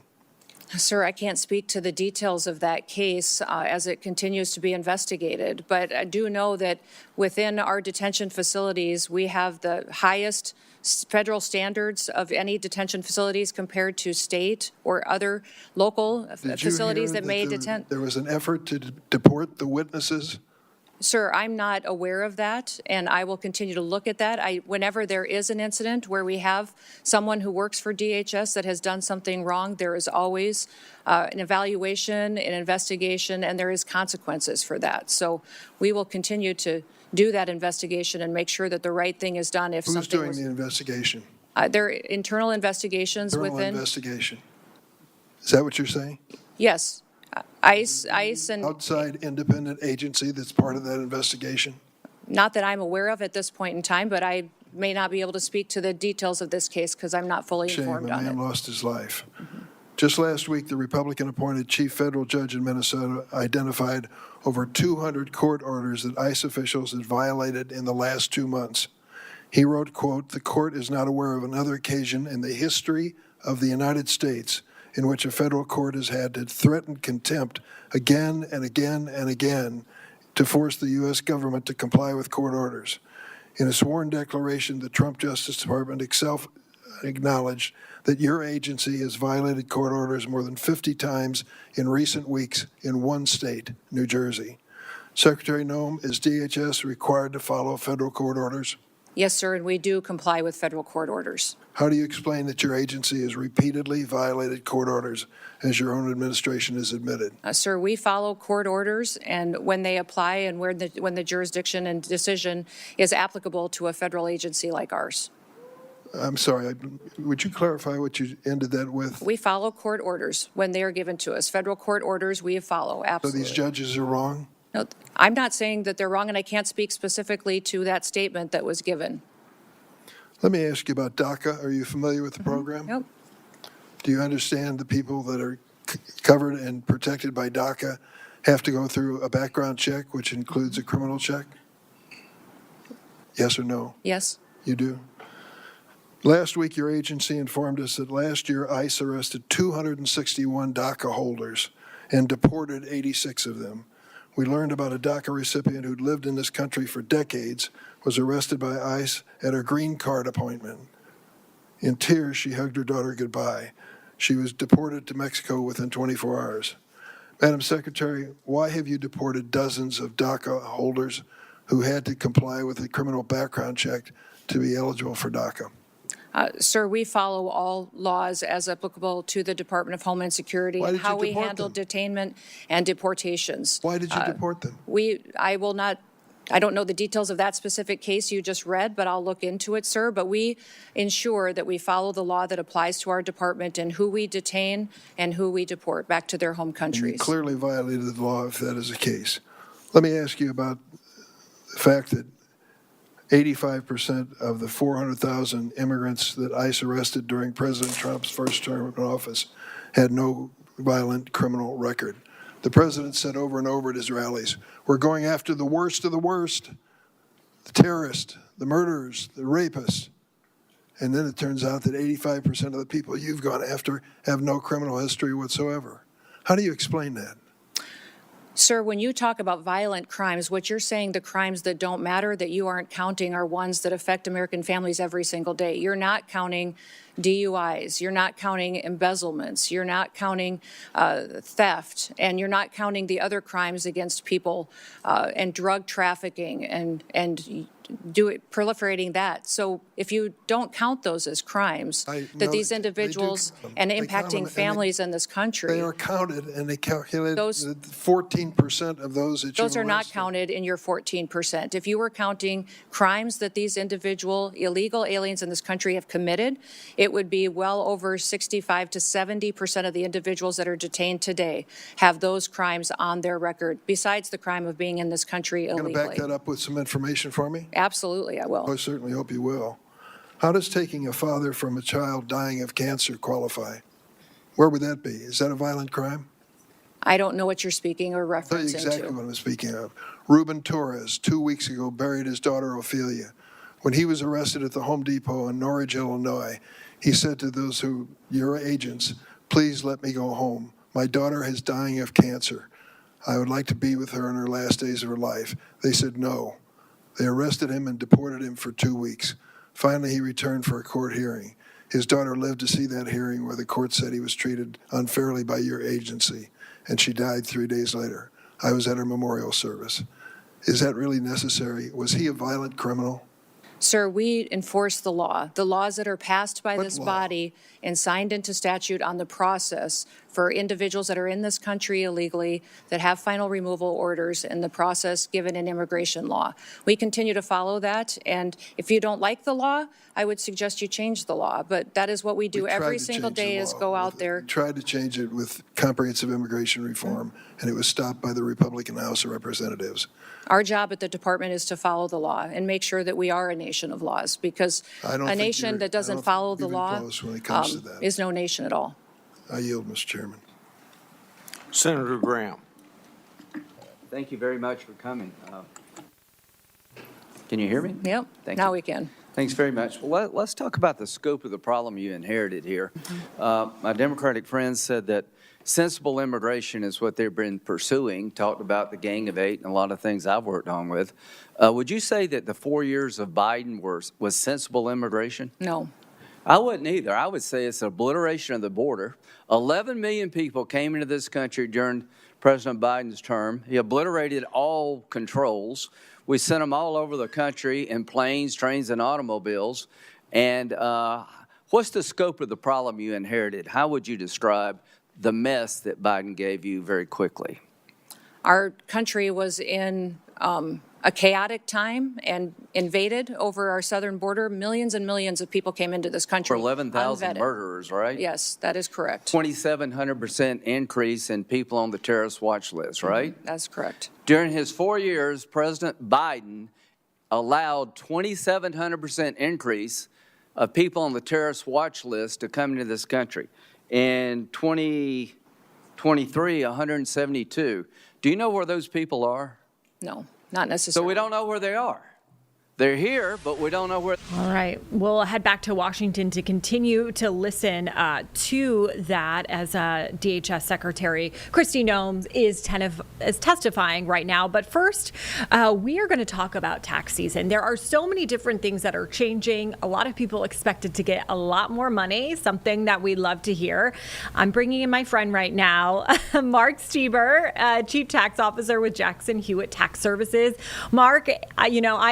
Sir, I can't speak to the details of that case as it continues to be investigated, but I do know that within our detention facilities, we have the highest federal standards of any detention facilities compared to state or other local facilities that may detain. There was an effort to deport the witnesses? Sir, I'm not aware of that, and I will continue to look at that. Whenever there is an incident where we have someone who works for DHS that has done something wrong, there is always an evaluation, an investigation, and there is consequences for that. So we will continue to do that investigation and make sure that the right thing is done if Who's something doing the investigation? There are internal investigations Internal within. investigation. Is that what you're saying? Yes. ICE and. Outside independent agency that's part of that investigation? Not that I'm aware of at this point in time, but I may not be able to speak to the details of this case because I'm not fully informed on A man it. lost his life. Just last week, the Republican-appointed chief federal judge in Minnesota identified over 200 court orders that ICE officials had violated in the last 2 months. He wrote, quote, "The court is not aware of another occasion in the history of the United States in which a federal court has had to threaten contempt again and again and again to force the U.S. government to comply with court orders." In a sworn declaration, the Trump Justice Department itself acknowledged that your agency has violated court orders more than 50 times in recent weeks in one state, New Jersey. Secretary Noem, is DHS required to follow federal court orders? Yes, sir, and we do comply with federal court orders. How do you explain that your agency has repeatedly violated court orders, as your own administration has admitted? Sir, we follow court orders, and when they apply and when the jurisdiction and decision is applicable to a federal agency like ours. I'm sorry, would you clarify what you ended that with? We follow court orders when they are given to us. Federal court orders we follow, absolutely. So these judges are wrong? No, I'm not saying that they're wrong, and I can't speak specifically to that statement that was given. Let me ask you about DACA. Are you familiar with the program? Nope. Do you understand the people that are covered and protected by DACA have to go through a background check, which includes a criminal check? Yes or no? Yes. You do? Last week, your agency informed us that last year ICE arrested 261 DACA holders and deported 86 of them. We learned about a DACA recipient who'd lived in this country for decades, was arrested by ICE at her green card appointment. In tears, she hugged her daughter goodbye. She was deported to Mexico within 24 hours. Madam Secretary, why have you deported dozens of DACA holders who had to comply with a criminal background check to be eligible for DACA? Sir, we follow all laws as applicable to the Department of Homeland Security Why and did how you we deport handle them? detainment and deportations. Why did you deport them? I don't know the details of that specific case you just read, but I'll look into it, sir. But we ensure that we follow the law that applies to our department and who we detain and who we deport back to their home And you countries. clearly violated the law if that is the case. Let me ask you about the fact that 85% of the 400,000 immigrants that ICE arrested during President Trump's first term in office had no violent criminal record. The president said over and over at his rallies, we're going after the worst of the worst, the terrorists, the murderers, the rapists. And then it turns out that 85% of the people you've gone after have no criminal history whatsoever. How do you explain that? Sir, when you talk about violent crimes, what you're saying, the crimes that don't matter, that you aren't counting, are ones that affect American families every single day. You're not counting DUIs. You're not counting embezzlements. You're not counting theft. And you're not counting the other crimes against people and drug trafficking and proliferating that. So if you don't count those as crimes, that these individuals and impacting families in this country. They are counted, and they calculate 14% of those that you Those are not arrested. counted in your 14%. If you were counting crimes that these illegal aliens in this country have committed, it would be well over 65 to 70% of the individuals that are detained today have those crimes on their record, besides the crime of being in this country illegally. Going to back that up with some information for me? Absolutely, I will. I certainly hope you will. How does taking a father from a child dying of cancer qualify? Where would that be? Is that a violent crime? I don't know what you're speaking or I'll tell you referencing exactly to. what I'm speaking of. Ruben Torres, 2 weeks ago, buried his daughter Ophelia. When he was arrested at the Home Depot in Norridge, Illinois, he said to those who, your agents, please let me go home. My daughter is dying of cancer. I would like to be with her in her last days of her life. They said no. They arrested him and deported him for 2 weeks. Finally, he returned for a court hearing. His daughter lived to see that hearing where the court said he was treated unfairly by your agency, and she died 3 days later. I was at her memorial service. Is that really necessary? Was he a violent criminal? Sir, we enforce the law. The laws that are passed by this body and signed into statute on the process for individuals that are in this country illegally, that have final removal orders, and the process given in immigration law. We continue to follow that, and if you don't like the law, I would suggest you change the law. But that is what we do every single day, is go out there. We tried to change it with comprehensive immigration reform, and it was stopped by the Republican House of Representatives. Our job at the department is to follow the law and make sure that we are a nation of laws, because a nation that doesn't follow the law when it comes to that. is no nation at all. I yield, Mr. Chairman. Senator Graham. Thank you very much for coming. Can you hear me? Yep, Thank now you. we can. Thanks very much. Well, let's talk about the scope of the problem you inherited here. My Democratic friends said that sensible immigration is what they've been pursuing, talked about the Gang of Eight and a lot of things I've worked on with. Would you say that the 4 years of Biden was sensible immigration? No. I wouldn't either. I would say it's an obliteration of the border. 11 million people came into this country during President Biden's term. He obliterated all controls. We sent them all over the country in planes, trains, and automobiles. And what's the scope of the problem you inherited? How would you describe the mess that Biden gave you very quickly? Our country was in a chaotic time and invaded over our southern border. Millions and millions of people came into this country. For 11,000 unvetted. murderers, right? Yes, that is correct. 2,700% increase in people on the terrorist watch list, right? That's correct. During his 4 years, President Biden allowed 2,700% increase of people on the terrorist watch list to come into this country. In 2023, 172. Do you know where those people are? No, not necessarily. So we don't know where they are. They're here, but we don't know where. All right. We'll head back to Washington to continue to listen to that as DHS Secretary Kristi Noem is testifying right now. But first, we are going to talk about tax season. There are so many different things that are changing. A lot of people expected to get a lot more money, something that we love to hear. I'm bringing in my friend right now, Mark Stieber, Chief Tax Officer with Jackson Hewitt Tax Services. Mark, I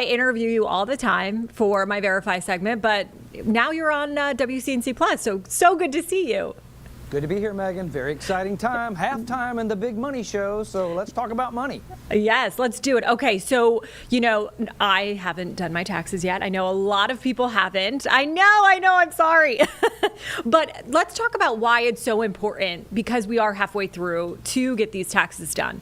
interview you all the time for my Verify segment, but now you're on WCNC Plus, so good to see you. Good to be here, Megan. Very exciting time, halftime in the big money show, so let's talk about money. Yes, let's do it. Okay, so, I haven't done my taxes yet. I know a lot of people haven't. I know, I'm sorry. But let's talk about why it's so important, because we are halfway through, to get these taxes done.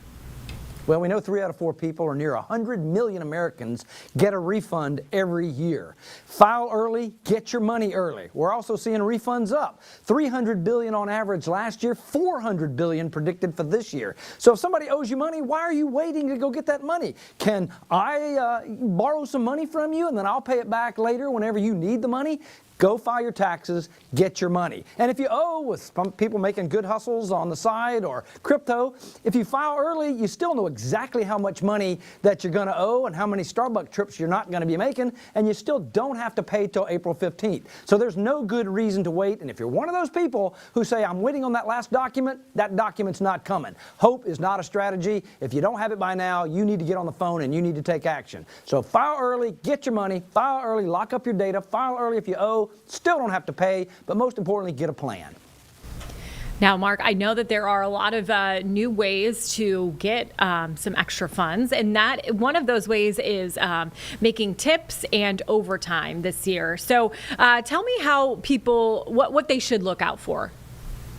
Well, we know 3 out of 4 people, or near 100 million Americans, get a refund every year. File early, get your money early. We're also seeing refunds up. $300 billion on average last year, $400 billion predicted for this year. So if somebody owes you money, why are you waiting to go get that money? Can I borrow some money from you and then I'll pay it back later whenever you need the money? Go file your taxes, get your money. And if you owe, with some people making good hustles on the side or crypto, if you file early, you still know exactly how much money that you're going to owe and how many Starbucks trips you're not going to be making, and you still don't have to pay till April 15th. So there's no good reason to wait. And if you're one of those people who say, I'm waiting on that last document, that document's not coming. Hope is not a strategy. If you don't have it by now, you need to get on the phone and you need to take action. So file early, get your money, file early, lock up your data, file early if you owe. Still don't have to pay, but most importantly, get a plan. Now, Mark, I know that there are a lot of new ways to get some extra funds, and that one of those ways is making tips and overtime this year. So tell me how people, what they should look out for.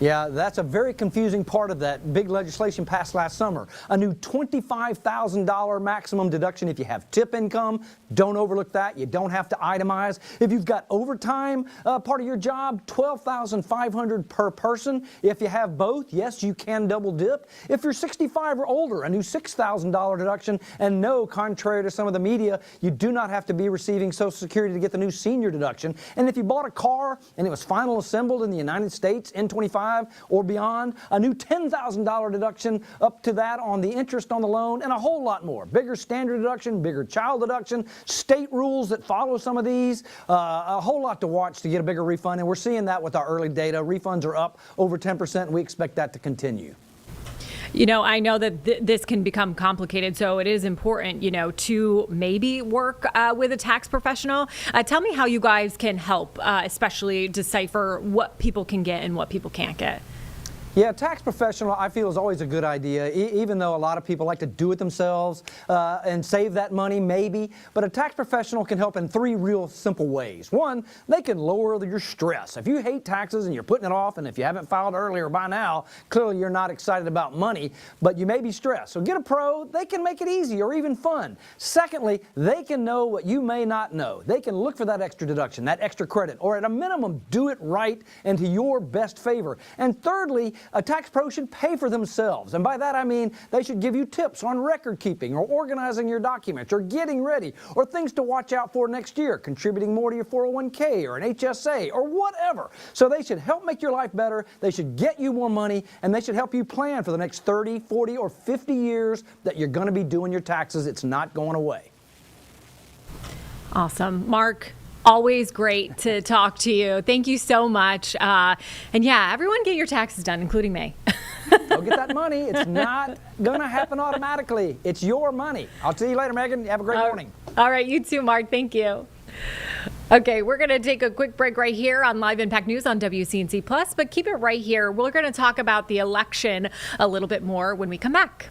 Yeah, that's a very confusing part of that big legislation passed last summer. A new $25,000 maximum deduction if you have tip income. Don't overlook that. You don't have to itemize. If you've got overtime part of your job, $12,500 per person. If you have both, yes, you can double dip. If you're 65 or older, a new $6,000 deduction. And no, contrary to some of the media, you do not have to be receiving Social Security to get the new senior deduction. And if you bought a car and it was final assembled in the United States, N25 or beyond, a new $10,000 deduction up to that on the interest on the loan, and a whole lot more. Bigger standard deduction, bigger child deduction, state rules that follow some of these, a whole lot to watch to get a bigger refund, and we're seeing that with our early data. Refunds are up over 10%, and we expect that to continue. I know that this can become complicated, so it is important, to maybe work with a tax professional. Tell me how you guys can help, especially decipher what people can get and what people can't get. Yeah, tax professional, I feel, is always a good idea, even though a lot of people like to do it themselves and save that money, maybe. But a tax professional can help in 3 real simple ways. One, they can lower your stress. If you hate taxes and you're putting it off, and if you haven't filed earlier by now, clearly you're not excited about money, but you may be stressed. So get a pro. They can make it easy or even fun. Secondly, they can know what you may not know. They can look for that extra deduction, that extra credit, or at a minimum, do it right and to your best favor. And thirdly, a tax pro should pay for themselves. And by that I mean they should give you tips on record keeping or organizing your documents or getting ready or things to watch out for next year, contributing more to your 401k or an HSA or whatever. So they should help make your life better, they should get you more money, and they should help you plan for the next 30, 40, or 50 years that you're going to be doing your taxes. It's not going away. Awesome. Mark, always great to talk to you. Thank you so much. And yeah, everyone get your taxes done, including me. Go get that money. It's not going to happen automatically. It's your money. I'll see you later, Megan. Have a great morning. All right, you too, Mark. Thank you. Okay, we're going to take a quick break right here on Live Impact News on WCNC Plus, but keep it right here. We're going to talk about the election a little bit more when we come back.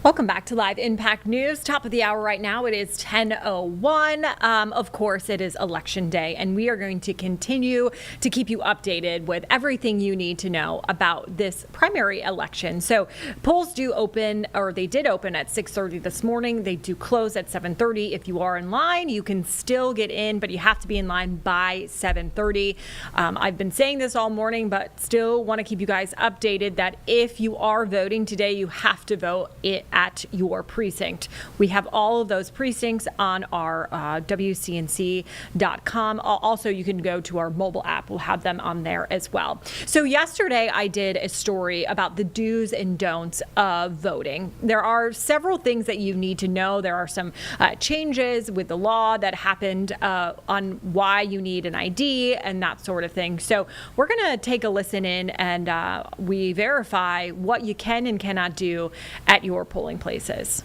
Welcome back to Live Impact News. Top of the hour right now. It is 10:01. Of course, it is Election Day, and we are going to continue to keep you updated with everything you need to know about this primary election. So polls do open, or they did open at 6:30 this morning. They do close at 7:30. If you are in line, you can still get in, but you have to be in line by 7:30. I've been saying this all morning, but still want to keep you guys updated that if you are voting today, you have to vote it at your precinct. We have all of those precincts on our WCNC.com. Also, you can go to our mobile app. We'll have them on there as well. So yesterday, I did a story about the do's and don'ts of voting. There are several things that you need to know. There are some changes with the law that happened on why you need an ID and that sort of thing. So we're going to take a listen in and we verify what you can and cannot do at your polling places.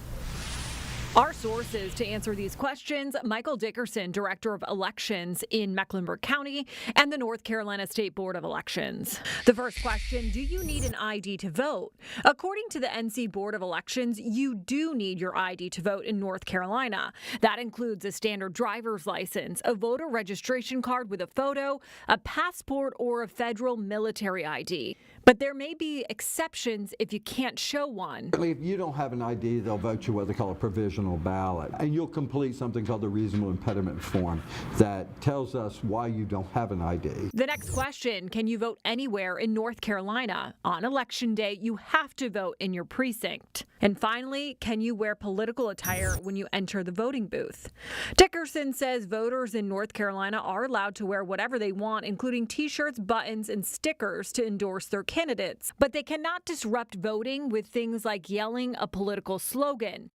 Our sources to answer these questions: Michael Dickerson, Director of Elections in Mecklenburg County and the North Carolina State Board of Elections. The first question: do you need an ID to vote? According to the NC Board of Elections, you do need your ID to vote in North Carolina. That includes a standard driver's license, a voter registration card with a photo, a passport, or a federal military ID. But there may be exceptions if you can't show one. If you don't have an ID, they'll vote you what they call a provisional ballot. And you'll complete something called the reasonable impediment form that tells us why you don't have an ID. The next question: can you vote anywhere in North Carolina? On Election Day, you have to vote in your precinct. And finally, can you wear political attire when you enter the voting booth? Dickerson says voters in North Carolina are allowed to wear whatever they want, including t-shirts, buttons, and stickers to endorse their candidates. But they cannot disrupt voting with things like yelling a political slogan.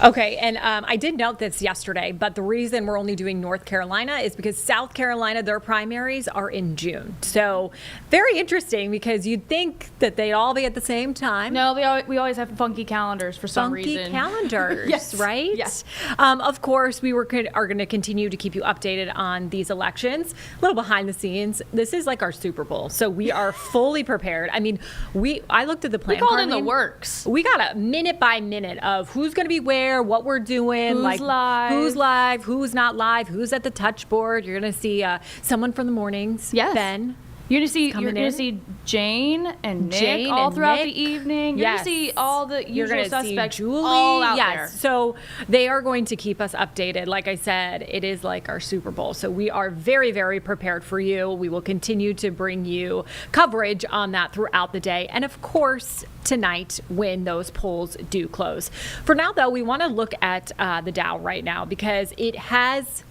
Okay, and I did note this yesterday, but the reason we're only doing North Carolina is because South Carolina, their primaries are in June. So very interesting, because you'd think that they'd all be at the same time. No, we always have funky calendars for some reason. Funky calendars, Yes. right? Yes. Of course, we are going to continue to keep you updated on these elections. A little behind the scenes. This is like our Super Bowl, so we are fully prepared. I mean, I looked at the plan. We called in the works. We got a minute by minute of who's going to be where, what we're doing, who's live, who's not live, who's at the touch board. You're going to see someone from the mornings. Yes. Ben. You're gonna see Jane and Nick all throughout the evening. You're gonna see all the usual suspects all out there. So they are going to keep us updated. Like I said, it is like our Super Bowl. So we are very, very prepared for you. We will continue to bring you coverage on that throughout the day. And of course, tonight when those polls do close. For now, though, we want to look at the Dow right now, because it has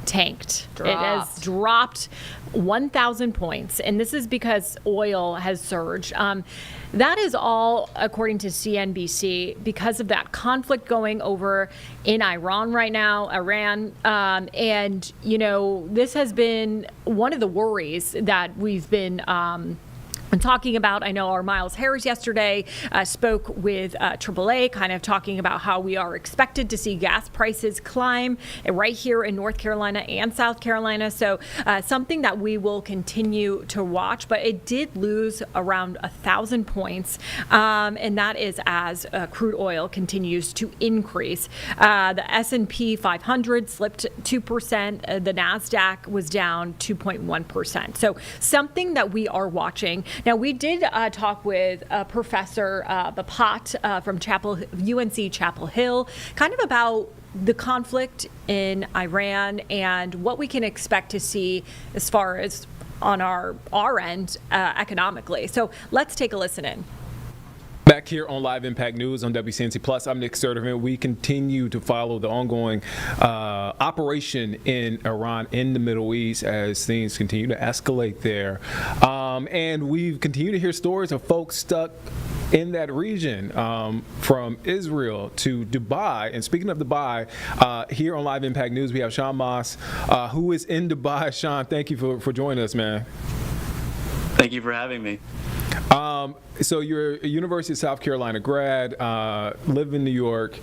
tanked. It has dropped 1,000 points, and this is because oil has surged. That is all according to CNBC because of that conflict going over in Iran right now, Iran. And, you know, this has been one of the worries that we've been talking about. I know our Miles Harris yesterday spoke with AAA, kind of talking about how we are expected to see gas prices climb right here in North Carolina and South Carolina. So something that we will continue to watch, but it did lose around 1,000 points. And that is as crude oil continues to increase. The S&P 500 slipped 2%. The NASDAQ was down 2.1%. So something that we are watching. Now, we did talk with Professor Bapat from UNC Chapel Hill, kind of about the conflict in Iran and what we can expect to see as far as on our end economically. So let's take a listen in. Back here on Live Impact News on WCNC Plus, I'm Nick Sturtevant. We continue to follow the ongoing operation in Iran in the Middle East as things continue to escalate there. And we've continued to hear stories of folks stuck in that region, from Israel to Dubai. And speaking of Dubai, here on Live Impact News, we have Sean Moss, who is in Dubai. Sean, thank you for joining us, man. Thank you for having me. So you're a University of South Carolina grad, live in New York.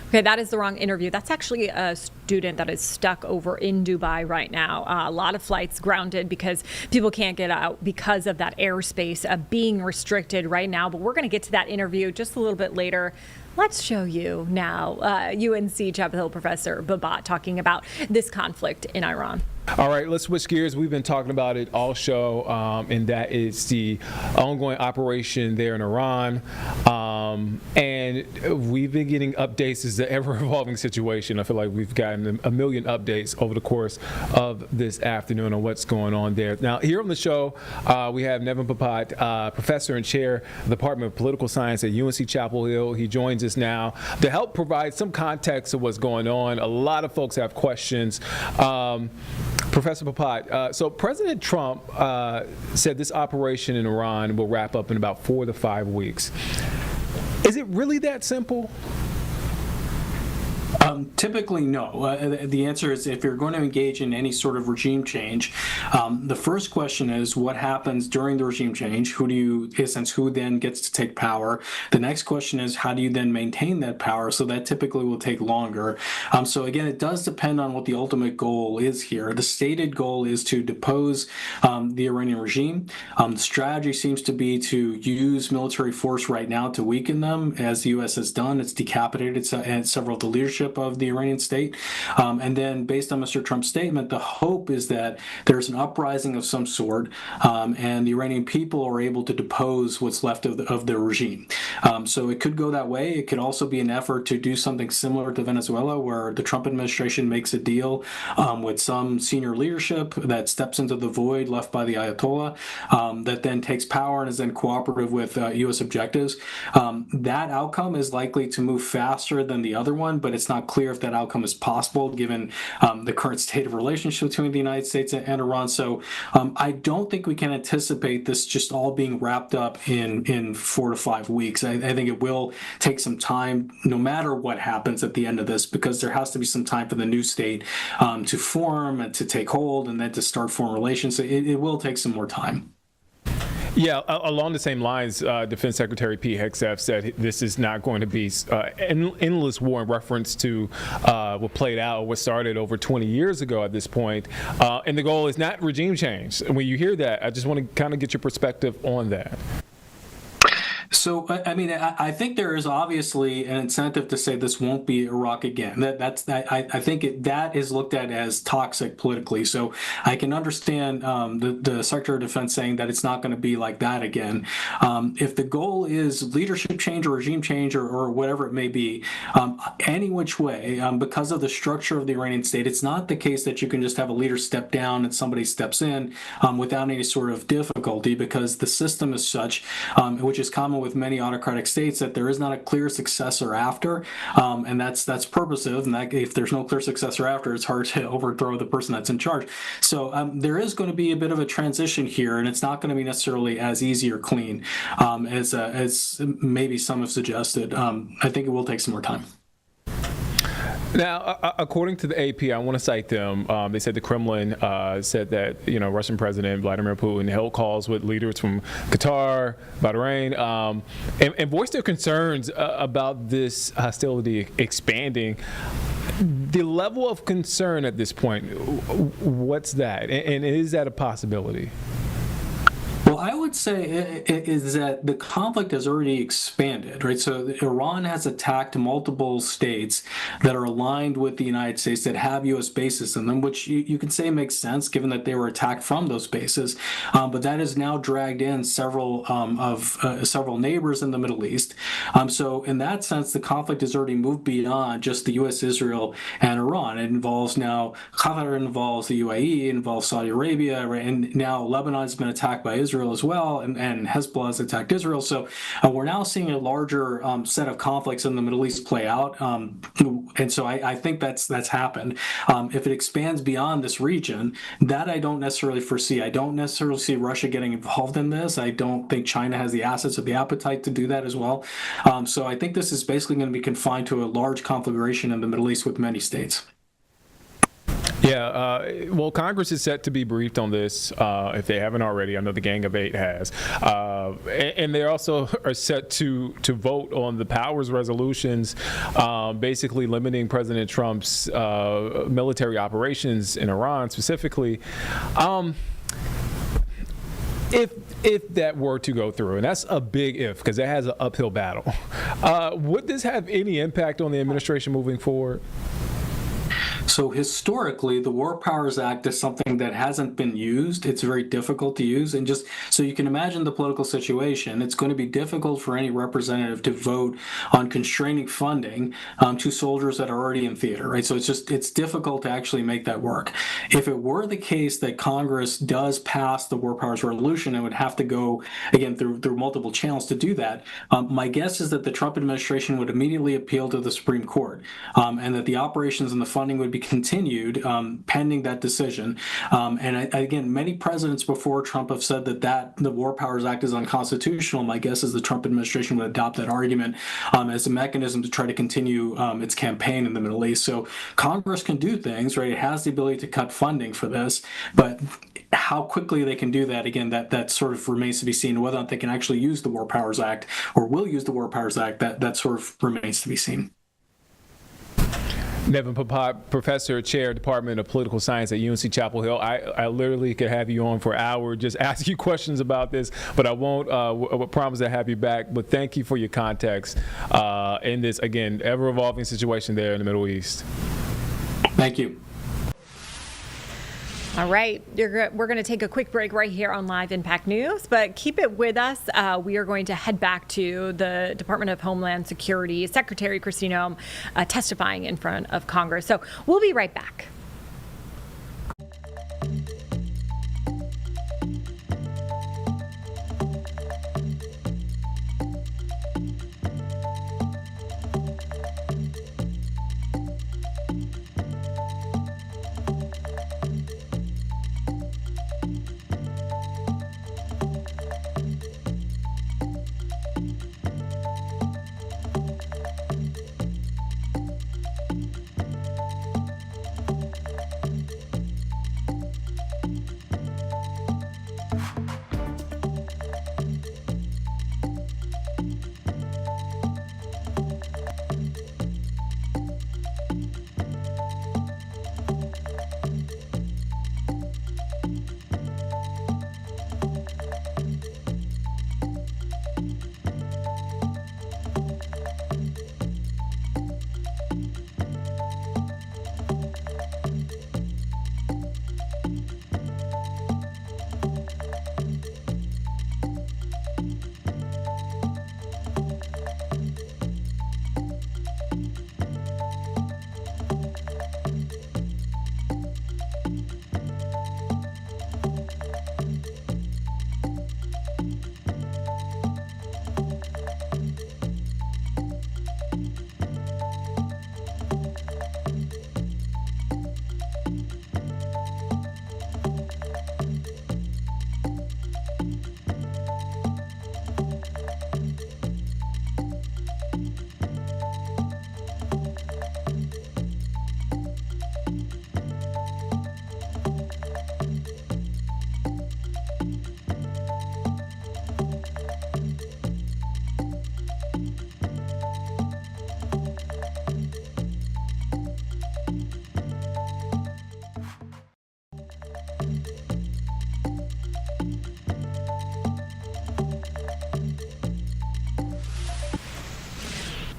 Okay, that is the wrong interview. That's actually a student that is stuck over in Dubai right now. A lot of flights grounded because people can't get out because of that airspace being restricted right now. But we're going to get to that interview just a little bit later. Let's show you now UNC Chapel Hill professor Babat talking about this conflict in Iran. All right, let's switch gears. We've been talking about it all show, and that is the ongoing operation there in Iran. And we've been getting updates. It's an ever-evolving situation. I feel like we've gotten a million updates over the course of this afternoon on what's going on there. Now, here on the show, we have Nevin Papat, professor and chair of the Department of Political Science at UNC Chapel Hill. He joins us now to help provide some context of what's going on. A lot of folks have questions. Professor Papat, so President Trump said this operation in Iran will wrap up in about 4 to 5 weeks. Is it really that simple? Typically, no. The answer is if you're going to engage in any sort of regime change, the first question is what happens during the regime change? Who then gets to take power? The next question is how do you then maintain that power? So that typically will take longer. So again, it does depend on what the ultimate goal is here. The stated goal is to depose the Iranian regime. The strategy seems to be to use military force right now to weaken them, as the U.S. has done. It's decapitated several of the leadership of the Iranian state. And then based on Mr. Trump's statement, the hope is that there's an uprising of some sort and the Iranian people are able to depose what's left of the regime. So it could go that way. It could also be an effort to do something similar to Venezuela, where the Trump administration makes a deal with some senior leadership that steps into the void left by the Ayatollah, that then takes power and is then cooperative with U.S. objectives. That outcome is likely to move faster than the other one, but it's not clear if that outcome is possible given the current state of relationship between the United States and Iran. So I don't think we can anticipate this just all being wrapped up in 4 to 5 weeks. I think it will take some time, no matter what happens at the end of this, because there has to be some time for the new state to form and to take hold and then to start foreign relations. So it will take some more time. Yeah, along the same lines, Defense Secretary Pete Hegseth said this is not going to be an endless war in reference to what played out, what started over 20 years ago at this point. And the goal is not regime change. And when you hear that, I just want to kind of get your perspective on that. So, I mean, I think there is obviously an incentive to say this won't be Iraq again. I think that is looked at as toxic politically. So I can understand the Secretary of Defense saying that it's not going to be like that again. If the goal is leadership change or regime change or whatever it may be, any which way, because of the structure of the Iranian state, it's not the case that you can just have a leader step down and somebody steps in without any sort of difficulty, because the system is such, which is common with many autocratic states, that there is not a clear successor after, and that's purposive, and that if there's no clear successor after, it's hard to overthrow the person that's in charge. So there is going to be a bit of a transition here, and it's not going to be necessarily as easy or clean as maybe some have suggested. I think it will take some more time. Now, according to the AP, I want to cite them. They said the Kremlin said that Russian President Vladimir Putin held calls with leaders from Qatar, Bahrain, and voiced their concerns about this hostility expanding. The level of concern at this point, what's that, and is that a possibility? Well, I would say is that the conflict has already expanded, right? So Iran has attacked multiple states that are aligned with the United States that have U.S. bases in them, which you can say makes sense given that they were attacked from those bases. But that has now dragged in several neighbors in the Middle East. So in that sense, the conflict has already moved beyond just the U.S., Israel, and Iran. It involves now Qatar, involves the UAE, involves Saudi Arabia, right? And now Lebanon has been attacked by Israel as well, and Hezbollah has attacked Israel. So we're now seeing a larger set of conflicts in the Middle East play out, and so I think that's happened. If it expands beyond this region, that I don't necessarily foresee. I don't necessarily see Russia getting involved in this. I don't think China has the assets or the appetite to do that as well. So I think this is basically going to be confined to a large conflagration in the Middle East with many states. Well, Congress is set to be briefed on this if they haven't already. I know the Gang of Eight has. And they also are set to vote on the powers resolutions, basically limiting President Trump's military operations in Iran specifically. If that were to go through, and that's a big if, because that has an uphill battle, would this have any impact on the administration moving forward? So historically, the War Powers Act is something that hasn't been used. It's very difficult to use. And just so you can imagine the political situation, it's going to be difficult for any representative to vote on constraining funding to soldiers that are already in theater, right? So it's difficult to actually make that work. If it were the case that Congress does pass the War Powers Resolution, it would have to go, again, through multiple channels to do that. My guess is that the Trump administration would immediately appeal to the Supreme Court, and that the operations and the funding would be continued pending that decision. Again, many presidents before Trump have said that the War Powers Act is unconstitutional. My guess is the Trump administration would adopt that argument as a mechanism to try to continue its campaign in the Middle East. So Congress can do things, right? It has the ability to cut funding for this, but how quickly they can do that, again, that sort of remains to be seen. Whether or not they can actually use the War Powers Act or will use the War Powers Act, that sort of remains to be seen. Nevin Papat, Professor, Chair, Department of Political Science at UNC Chapel Hill. I literally could have you on for an hour, just ask you questions about this, but I won't promise to have you back. But thank you for your context in this, again, ever-evolving situation there in the Middle East. Thank you. All right, we're going to take a quick break right here on Live Impact News, but keep it with us. We are going to head back to the Department of Homeland Security, Secretary Kristi Noem testifying in front of Congress. So we'll be right back.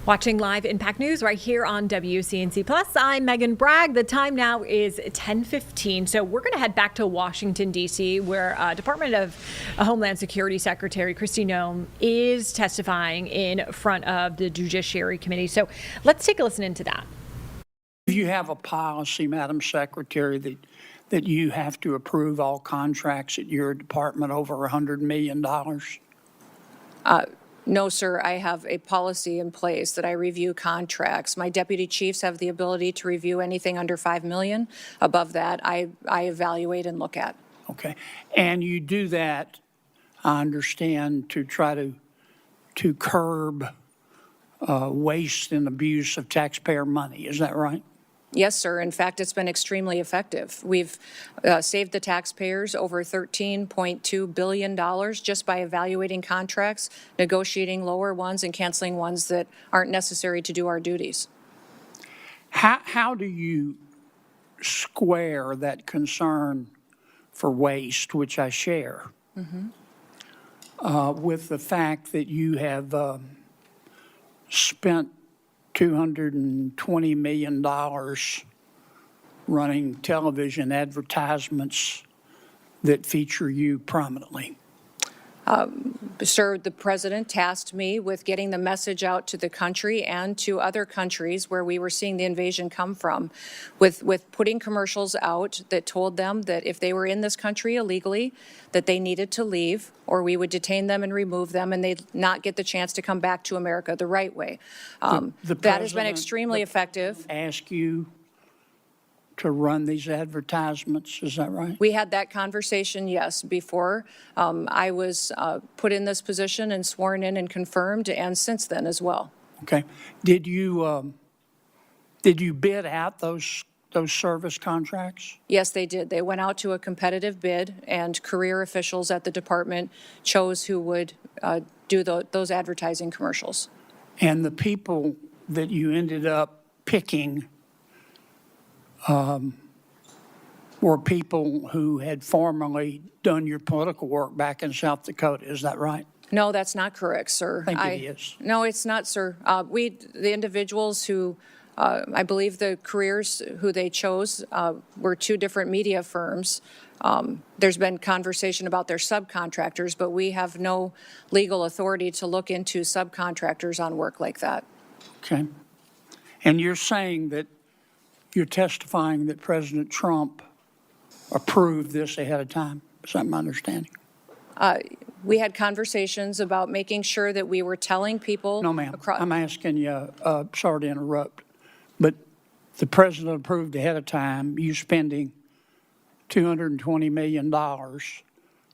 Watching Live Impact News right here on WCNC Plus. I'm Megan Bragg. The time now is 10:15. So we're going to head back to Washington, D.C., where Department of Homeland Security Secretary Kristi Noem is testifying in front of the Judiciary Committee. So let's take a listen into that. You have a policy, Madam Secretary, that you have to approve all contracts at your department over $100 million? No, sir. I have a policy in place that I review contracts. My deputy chiefs have the ability to review anything under $5 million. Above that, I evaluate and look at. Okay. And you do that, I understand, to try to curb waste and abuse of taxpayer money. Is that right? Yes, sir. In fact, it's been extremely effective. We've saved the taxpayers over $13.2 billion just by evaluating contracts, negotiating lower ones, and canceling ones that aren't necessary to do our duties. How do you square that concern for waste, which I share, with the fact that you have spent $220 million running television advertisements that feature you prominently? Sir, the president tasked me with getting the message out to the country and to other countries where we were seeing the invasion come from, with putting commercials out that told them that if they were in this country illegally, that they needed to leave, or we would detain them and remove them, and they'd not get the chance to come back to America the right way. That has been extremely effective. Ask you to run these advertisements, is that right? We had that conversation, yes, before I was put in this position and sworn in and confirmed, and since then as well. Okay. Did you bid out those service contracts? Yes, they did. They went out to a competitive bid, and career officials at the department chose who would do those advertising commercials. And the people that you ended up picking were people who had formerly done your political work back in South Dakota. Is that right? No, that's not correct, sir. I think it is. No, it's not, sir. The individuals who, I believe the careers who they chose were two different media firms. There's been conversation about their subcontractors, but we have no legal authority to look into subcontractors on work like that. Okay. And you're saying that you're testifying that President Trump approved this ahead of time. Is that my understanding? We had conversations about making sure that we were telling people. No, ma'am. I'm asking you, sorry to interrupt, but the president approved ahead of time you spending $220 million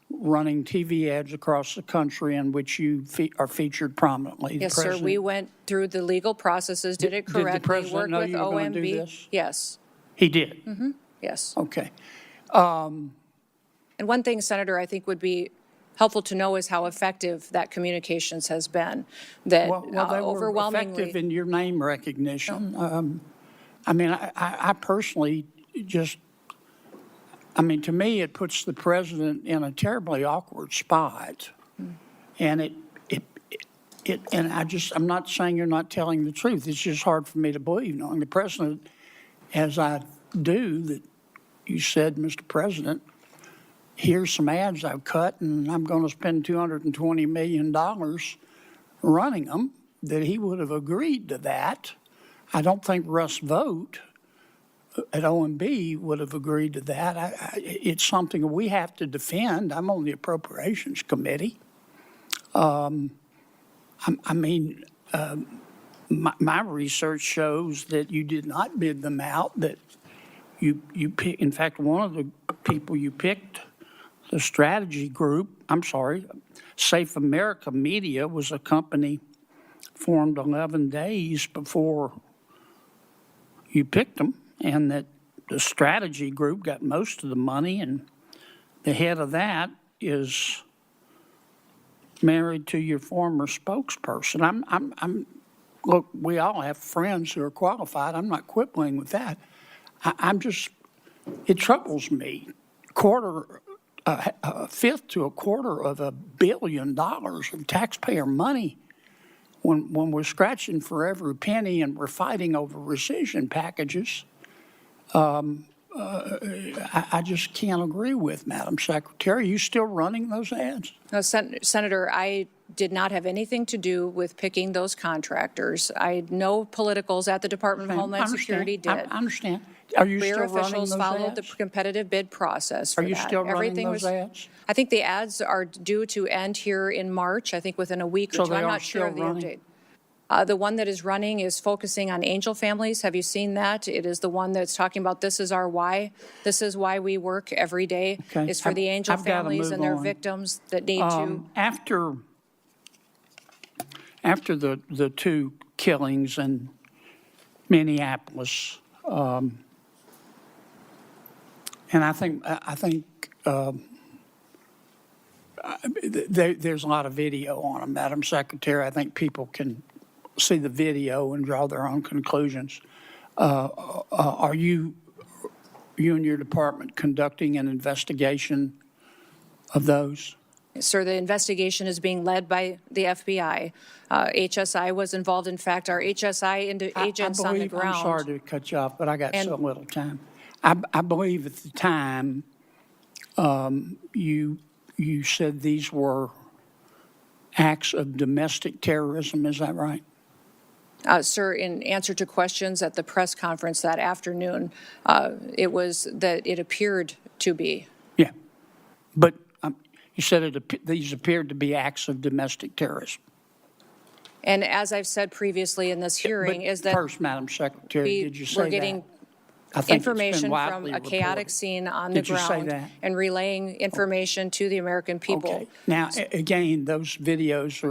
running TV ads across the country in which you are featured prominently. Yes, sir. We went through the legal processes, did it correctly. Did the president know you were going to do this? Yes. He did? Mm-hmm. Yes. Okay. And one thing, Senator, I think would be helpful to know is how effective that communications has been. That well, they were overwhelmingly effective in your name recognition. I mean, I personally just, I mean, to me, it puts the president in a terribly awkward spot. And and I'm not saying you're not telling the truth. It's just hard for me to believe, knowing the president, as I do, that you said, Mr. President, here's some ads I've cut, and I'm going to spend $220 million running them, that he would have agreed to that. I don't think Russ Vogt at OMB would have agreed to that. It's something we have to defend. I'm on the Appropriations Committee. My research shows that you did not bid them out, that you pick, in fact, one of the people you picked, the strategy group, Safe America Media was a company formed 11 days before you picked them, and that the strategy group got most of the money, and the head of that is married to your former spokesperson. Look, we all have friends who are qualified. I'm not quibbling with that. It troubles me. A fifth to a quarter of $1 billion of taxpayer money when we're scratching for every penny and we're fighting over rescission packages. I just can't agree with, Madam Secretary. Are you still running those ads? No, Senator, I did not have anything to do with picking those contractors. I know politicals at the Department of Homeland Security did. I understand. Are you still running officials those followed ads? the competitive bid process for Are you that. still running those ads? I think the ads are due to end here in March, I think within a week or two. I'm not sure of the update. The one that is running is focusing on angel families. Have you seen that? It is the one that's talking about this is our why. This is why we work every day. Okay. Is for the angel I've gotta families move and their on. victims that need to. After the two killings in Minneapolis, And I think there's a lot of video on them, Madam Secretary. I think people can see the video and draw their own conclusions. Are you and your department conducting an investigation of those? Sir, the investigation is being led by the FBI. HSI was involved. In fact, our HSI agents on the ground. I'm sorry to cut you off, but I got so little time. I believe at the time you said these were acts of domestic terrorism. Is that right? Sir, in answer to questions at the press conference that afternoon, it was that it appeared to be. Yeah, but you said these appeared to be acts of domestic terrorism. And as I've said previously in this hearing, is that first, Madam Secretary, did you say we're getting information from a chaotic scene on the ground and relaying information to the American people. Okay. Now, again, those videos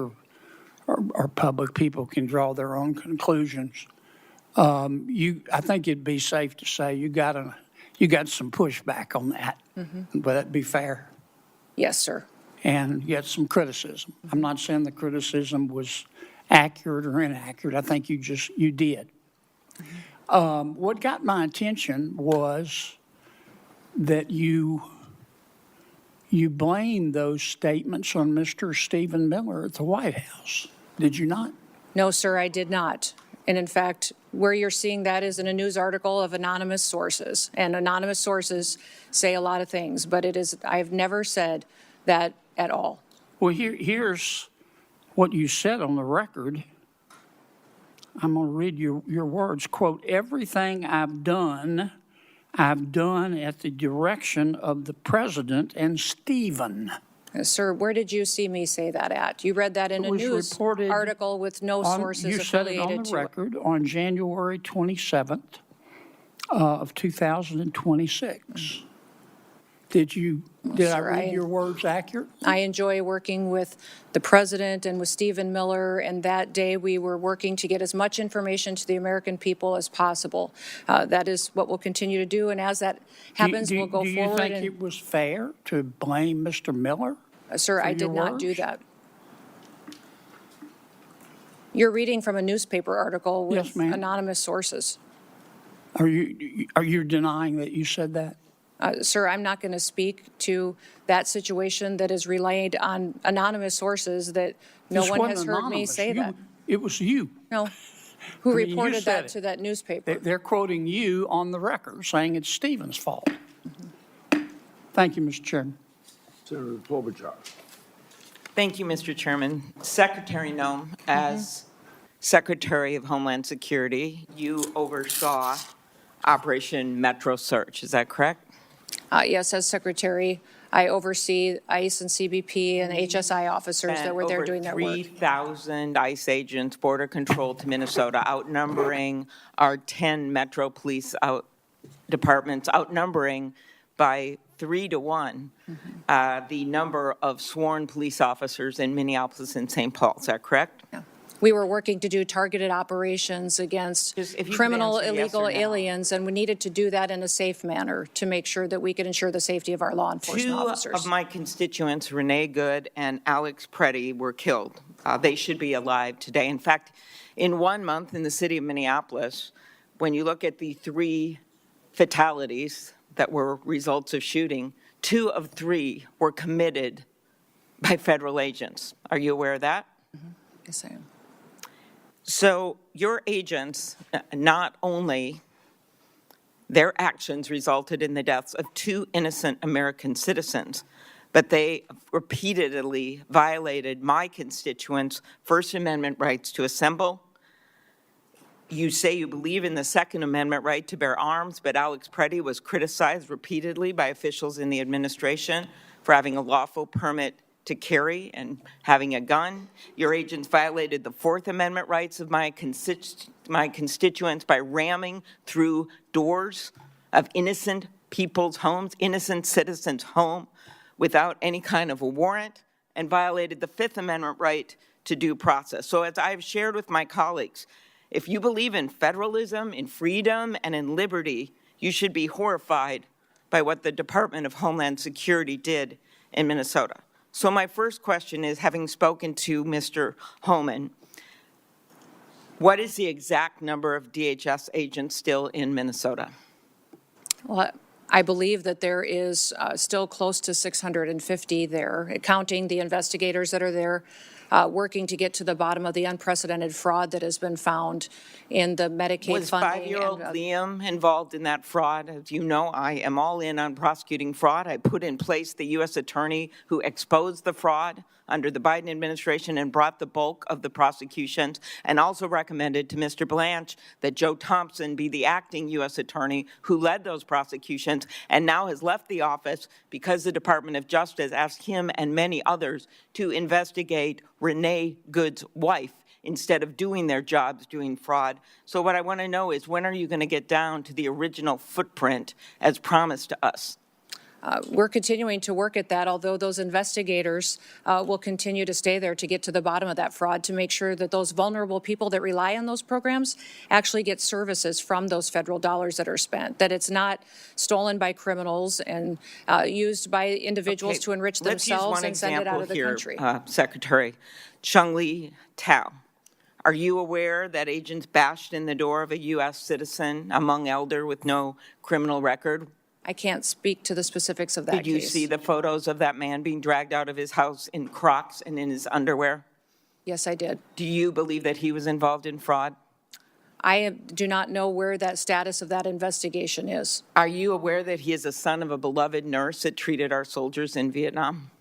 are public. People can draw their own conclusions. I think it'd be safe to say you got some pushback on that. Mm-hmm. Would that be fair? Yes, sir. And you had some criticism. I'm not saying the criticism was accurate or inaccurate. I think you did. Mm-hmm. What got my attention was that you blamed those statements on Mr. Stephen Miller at the White House. Did you not? No, sir, I did not. And in fact, where you're seeing that is in a news article of anonymous sources. And anonymous sources say a lot of things, but I've never said that at all. Well, here's what you said on the record. I'm going to read your words. Quote, everything I've done at the direction of the president and Stephen. Sir, where did you see me say that at? You read that in a news article with no sources affiliated to it. You said it on the record on January 27th of 2026. Did I read your words accurate? I enjoy working with the president and with Stephen Miller, and that day we were working to get as much information to the American people as possible. That is what we'll continue to do, and as that happens, we'll go forward. Do you think it was fair to blame Mr. Miller? Sir, I did not do that. You're reading from a newspaper article with anonymous sources. Are you denying that you said that? Sir, I'm not going to speak to that situation that is relayed on anonymous sources that no one has heard me say that. It was you. No. Who reported that to that newspaper? They're quoting you on the record, saying it's Stephen's fault. Mm-hmm. Thank you, Mr. Chairman. Senator Klobuchar. Thank you, Mr. Chairman. Secretary Noem, as Secretary of Homeland Security, you oversaw Operation Metro Search. Is that correct? Yes, as Secretary, I oversee ICE and CBP and HSI officers that were there doing their work. 3,000 ICE agents, Border Control to Minnesota, outnumbering our 10 Metro Police departments, outnumbering by 3 to 1 the number of sworn police officers in Minneapolis and St. Paul. Is that correct? Yeah. We were working to do targeted operations against criminal illegal aliens, and we needed to do that in a safe manner to make sure that we could ensure the safety of our law enforcement officers. 2 of my constituents, Renee Good and Alex Preddy, were killed. They should be alive today. In fact, in 1 month in the city of Minneapolis, when you look at the 3 fatalities that were results of shooting, 2 of 3 were committed by federal agents. Are you aware of that? Mm-hmm. Yes, I am. So your agents, not only their actions resulted in the deaths of 2 innocent American citizens, but they repeatedly violated my constituents' First Amendment rights to assemble. You say you believe in the Second Amendment right to bear arms, but Alex Preddy was criticized repeatedly by officials in the administration for having a lawful permit to carry and having a gun. Your agents violated the Fourth Amendment rights of my constituents by ramming through doors of innocent people's homes, innocent citizens' home, without any kind of a warrant, and violated the Fifth Amendment right to due process. So as I've shared with my colleagues, If you believe in federalism, in freedom, and in liberty, you should be horrified by what the Department of Homeland Security did in Minnesota. So my first question is, having spoken to Mr. Homan, what is the exact number of DHS agents still in Minnesota? Well, I believe that there is still close to 650 there, counting the investigators that are there, working to get to the bottom of the unprecedented fraud that has been found in the Medicaid Was funding. Was 5-year-old Liam involved in that fraud? As you know, I am all in on prosecuting fraud. I put in place the U.S. attorney who exposed the fraud under the Biden administration and brought the bulk of the prosecutions, and also recommended to Mr. Blanche that Joe Thompson be the acting U.S. attorney who led those prosecutions and now has left the office because the Department of Justice asked him and many others to investigate Renee Good's wife instead of doing their jobs doing fraud. So what I want to know is, when are you going to get down to the original footprint as promised to us? We're continuing to work at that, although those investigators will continue to stay there to get to the bottom of that fraud, to make sure that those vulnerable people that rely on those programs actually get services from those federal dollars that are spent, that it's not stolen by criminals and used by individuals to enrich themselves and send it out of the country. Secretary Chung-Li Tao, are you aware that agents bashed in the door of a U.S. citizen, a Hmong elder with no criminal record? I can't speak to the specifics of that Did you see the photos of that man being dragged out of his house in Crocs and in his underwear? Yes, I did. Do you believe that he was involved in fraud? I do not know where that status of that investigation is. Are you aware that he is a son of a beloved nurse that treated our soldiers in Vietnam?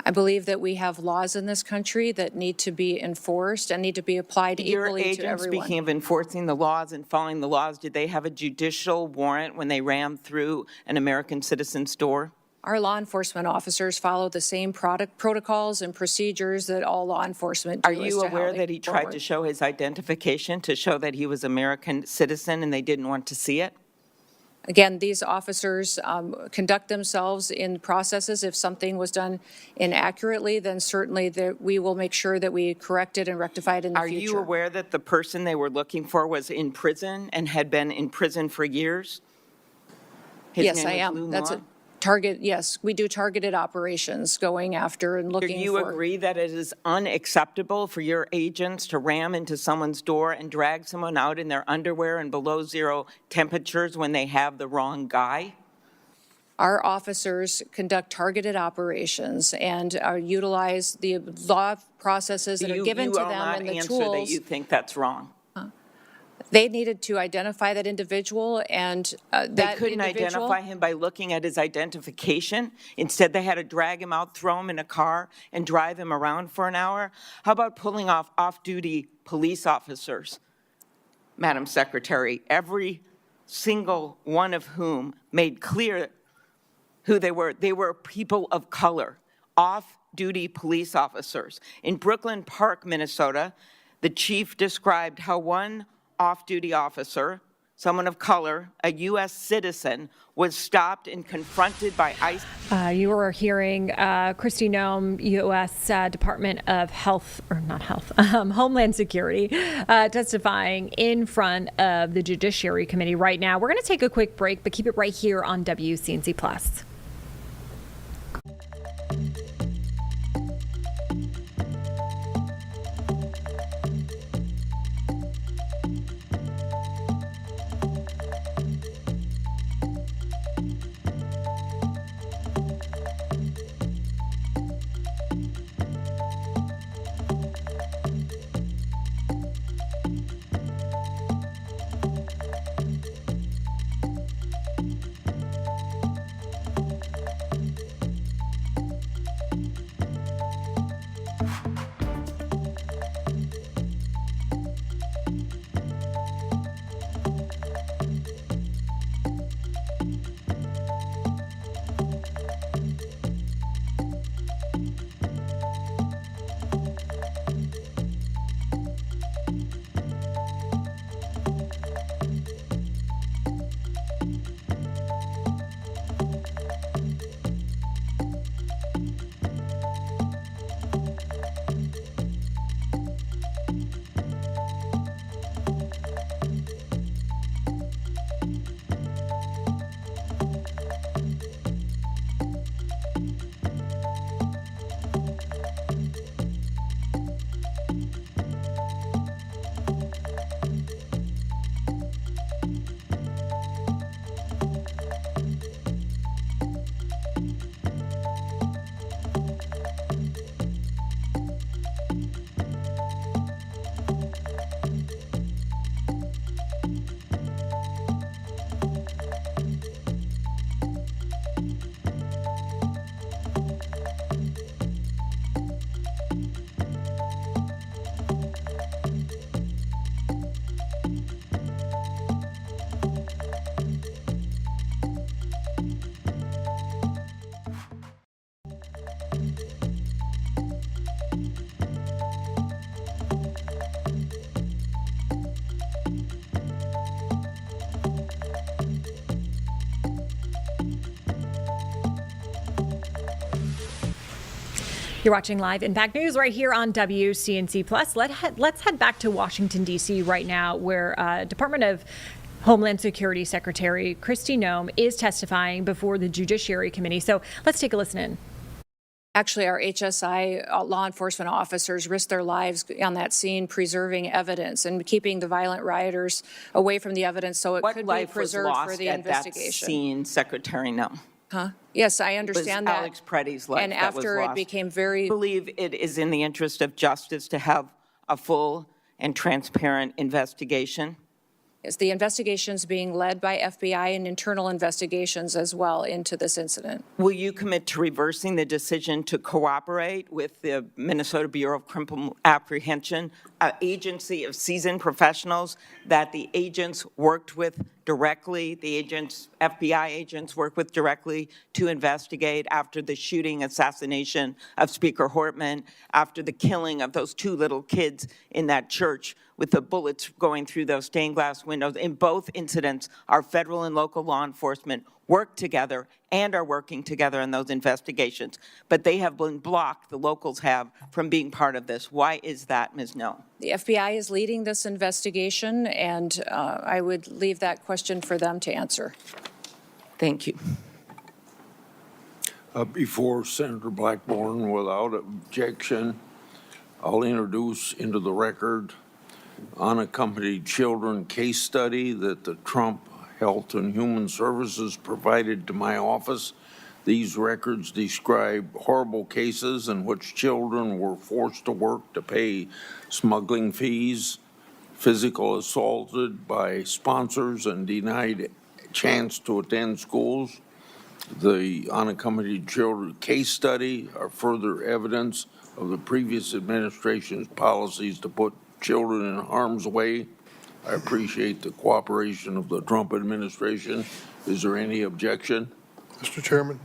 I believe that we have laws in this country that need to be enforced and need to be applied equally to everyone. Speaking of enforcing the laws and following the laws, did they have a judicial warrant when they rammed through an American citizen's door? Our law enforcement officers follow the same protocols and procedures that all law enforcement do. Are you aware that he tried to show his identification to show that he was an American citizen and they didn't want to see it? Again, these officers conduct themselves in processes. If something was done inaccurately, then certainly we will make sure that we correct it and rectify it in the future. Are you aware that the person they were looking for was in prison and had been in prison for years? Yes, I am. That's a target. Yes, we do targeted operations going after and looking for. Do you agree that it is unacceptable for your agents to ram into someone's door and drag someone out in their underwear and below zero temperatures when they have the wrong guy? Our officers conduct targeted operations and utilize the law processes that are given to them and the tools. You will not answer that you think that's wrong. They needed to identify that individual, and they couldn't identify him by looking at his identification. Instead, they had to drag him out, throw him in a car, and drive him around for an hour. How about pulling off-duty police officers, Madam Secretary, every single one of whom made clear who they were? They were people of color, off-duty police officers. In Brooklyn Park, Minnesota, the chief described how one off-duty officer, someone of color, a U.S. citizen, was stopped and confronted by ICE. You were hearing Kristi Noem, U.S. Department of Homeland Security, testifying in front of the Judiciary Committee right now. We're going to take a quick break, but keep it right here on WCNC Plus. You're watching Live Impact News right here on WCNC Plus. Let's head back to Washington, D.C. right now, where Department of Homeland Security Secretary Kristi Noem is testifying before the Judiciary Committee. So let's take a listen in. Actually, our HSI law enforcement officers risked their lives on that scene, preserving evidence and keeping the violent rioters away from the evidence so it could be preserved for the investigation. That scene, Secretary Noem? Huh? Yes, I understand that. Alex Preddy's life and that after was it lost. became very. I believe it is in the interest of justice to have a full and transparent investigation. Is the investigations being led by FBI and internal investigations as well into this incident? Will you commit to reversing the decision to cooperate with the Minnesota Bureau of Criminal Apprehension, an agency of seasoned professionals that the agents worked with directly, FBI agents worked with directly to investigate after the shooting, assassination of Speaker Hortman, after the killing of those 2 little kids in that church with the bullets going through those stained glass windows? In both incidents, our federal and local law enforcement worked together and are working together in those investigations. But they have been blocked, the locals have, from being part of this. Why is that, Ms. Noem? The FBI is leading this investigation, and I would leave that question for them to answer. Thank you. Before Senator Blackburn, without objection, I'll introduce into the record unaccompanied children case study that the Trump Health and Human Services provided to my office. These records describe horrible cases in which children were forced to work to pay smuggling fees, physical assaulted by sponsors, and denied a chance to attend schools. The unaccompanied children case study are further evidence of the previous administration's policies to put children in harm's way. I appreciate the cooperation of the Trump administration. Is there any objection? Mr. Chairman,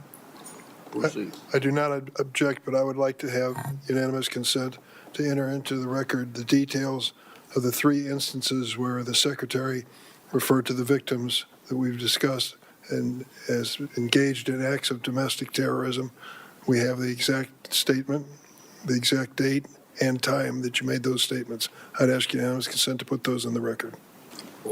Proceed. I do not object, but I would like to have unanimous consent to enter into the record the details of the 3 instances where the Secretary referred to the victims that we've discussed and as engaged in acts of domestic terrorism. We have the exact statement, the exact date, and time that you made those statements. I'd ask unanimous consent to put those in the record.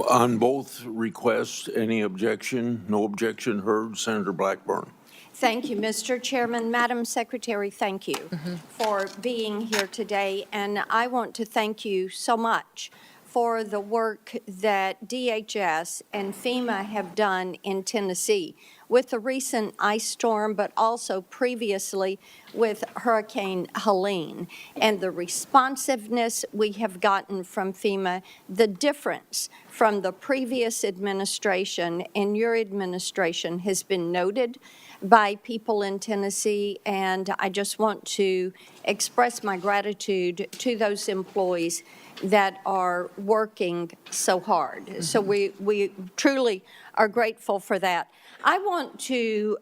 On both requests, any objection? No objection heard. Senator Blackburn. Thank you, Mr. Chairman. Madam Secretary, thank you for being here today. And I want to thank you so much for the work that DHS and FEMA have done in Tennessee with the recent ice storm, but also previously with Hurricane Helene, and the responsiveness we have gotten from FEMA, the difference from the previous administration and your administration has been noted by people in Tennessee, and I just want to express my gratitude to those employees that are working so hard. So we truly are grateful for that. I want to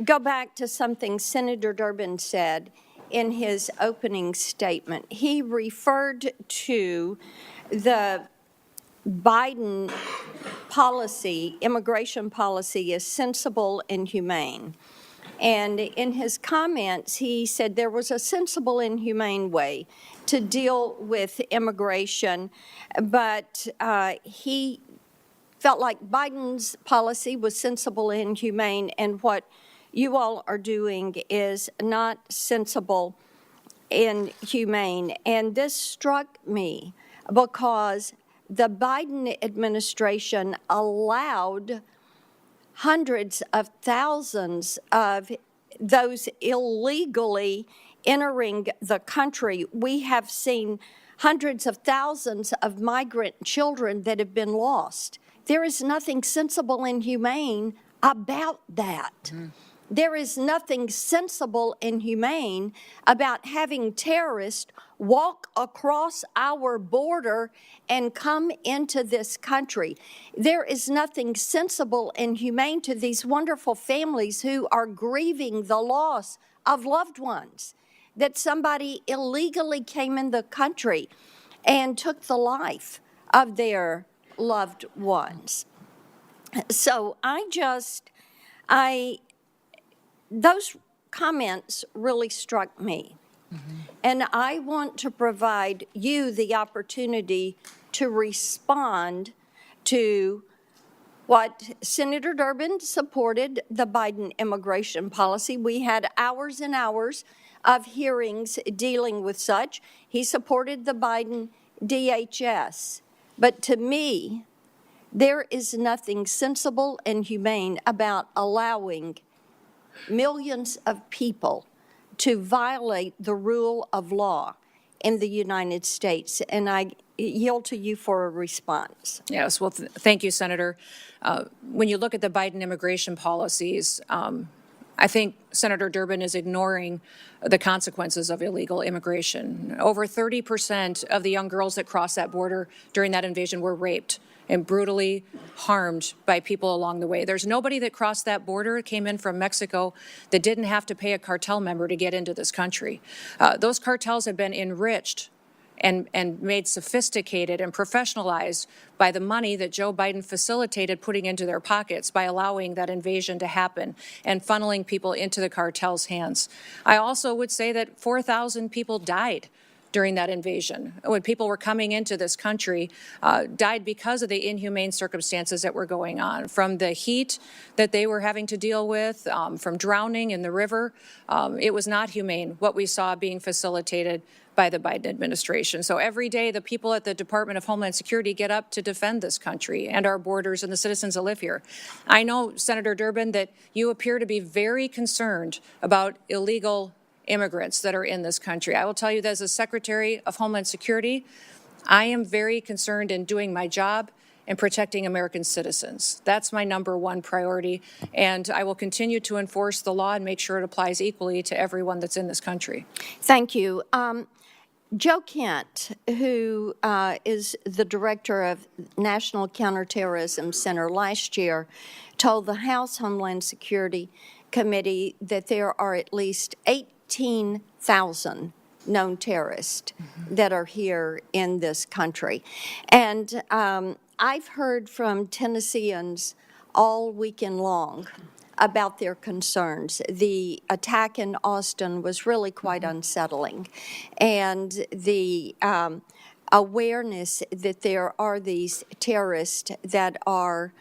go back to something Senator Durbin said in his opening statement. He referred to the Biden policy, immigration policy, as sensible and humane. And in his comments, he said there was a sensible and humane way to deal with immigration, but he felt like Biden's policy was sensible and humane, and what you all are doing is not sensible and humane. And this struck me because the Biden administration allowed hundreds of thousands of those illegally entering the country. We have seen hundreds of thousands of migrant children that have been lost. There is nothing sensible and humane about that. There is nothing sensible and humane about having terrorists walk across our border and come into this country. There is nothing sensible and humane to these wonderful families who are grieving the loss of loved ones, that somebody illegally came in the country and took the life of their loved ones. So those comments really struck me. And I want to provide you the opportunity to respond to what Senator Durbin supported, the Biden immigration policy. We had hours and hours of hearings dealing with such. He supported the Biden DHS. But to me, there is nothing sensible and humane about allowing millions of people to violate the rule of law in the United States. And I yield to you for a response. Yes, well, thank you, Senator. When you look at the Biden immigration policies, I think Senator Durbin is ignoring the consequences of illegal immigration. Over 30% of the young girls that crossed that border during that invasion were raped and brutally harmed by people along the way. There's nobody that crossed that border, came in from Mexico, that didn't have to pay a cartel member to get into this country. Those cartels have been enriched and made sophisticated and professionalized by the money that Joe Biden facilitated putting into their pockets by allowing that invasion to happen and funneling people into the cartel's hands. I also would say that 4,000 people died during that invasion, when people were coming into this country, died because of the inhumane circumstances that were going on, from the heat that they were having to deal with, from drowning in the river. It was not humane what we saw being facilitated by the Biden administration. So every day, the people at the Department of Homeland Security get up to defend this country and our borders and the citizens that live here. I know, Senator Durbin, that you appear to be very concerned about illegal immigrants that are in this country. I will tell you that as a Secretary of Homeland Security, I am very concerned in doing my job and protecting American citizens. That's my number one priority, and I will continue to enforce the law and make sure it applies equally to everyone that's in this country. Thank you. Joe Kent, who is the director of National Counterterrorism Center, last year told the House Homeland Security Committee that there are at least 18,000 known terrorists that are here in this country. And I've heard from Tennesseans all weekend long about their concerns. The attack in Austin was really quite unsettling. And the awareness that there are these terrorists that are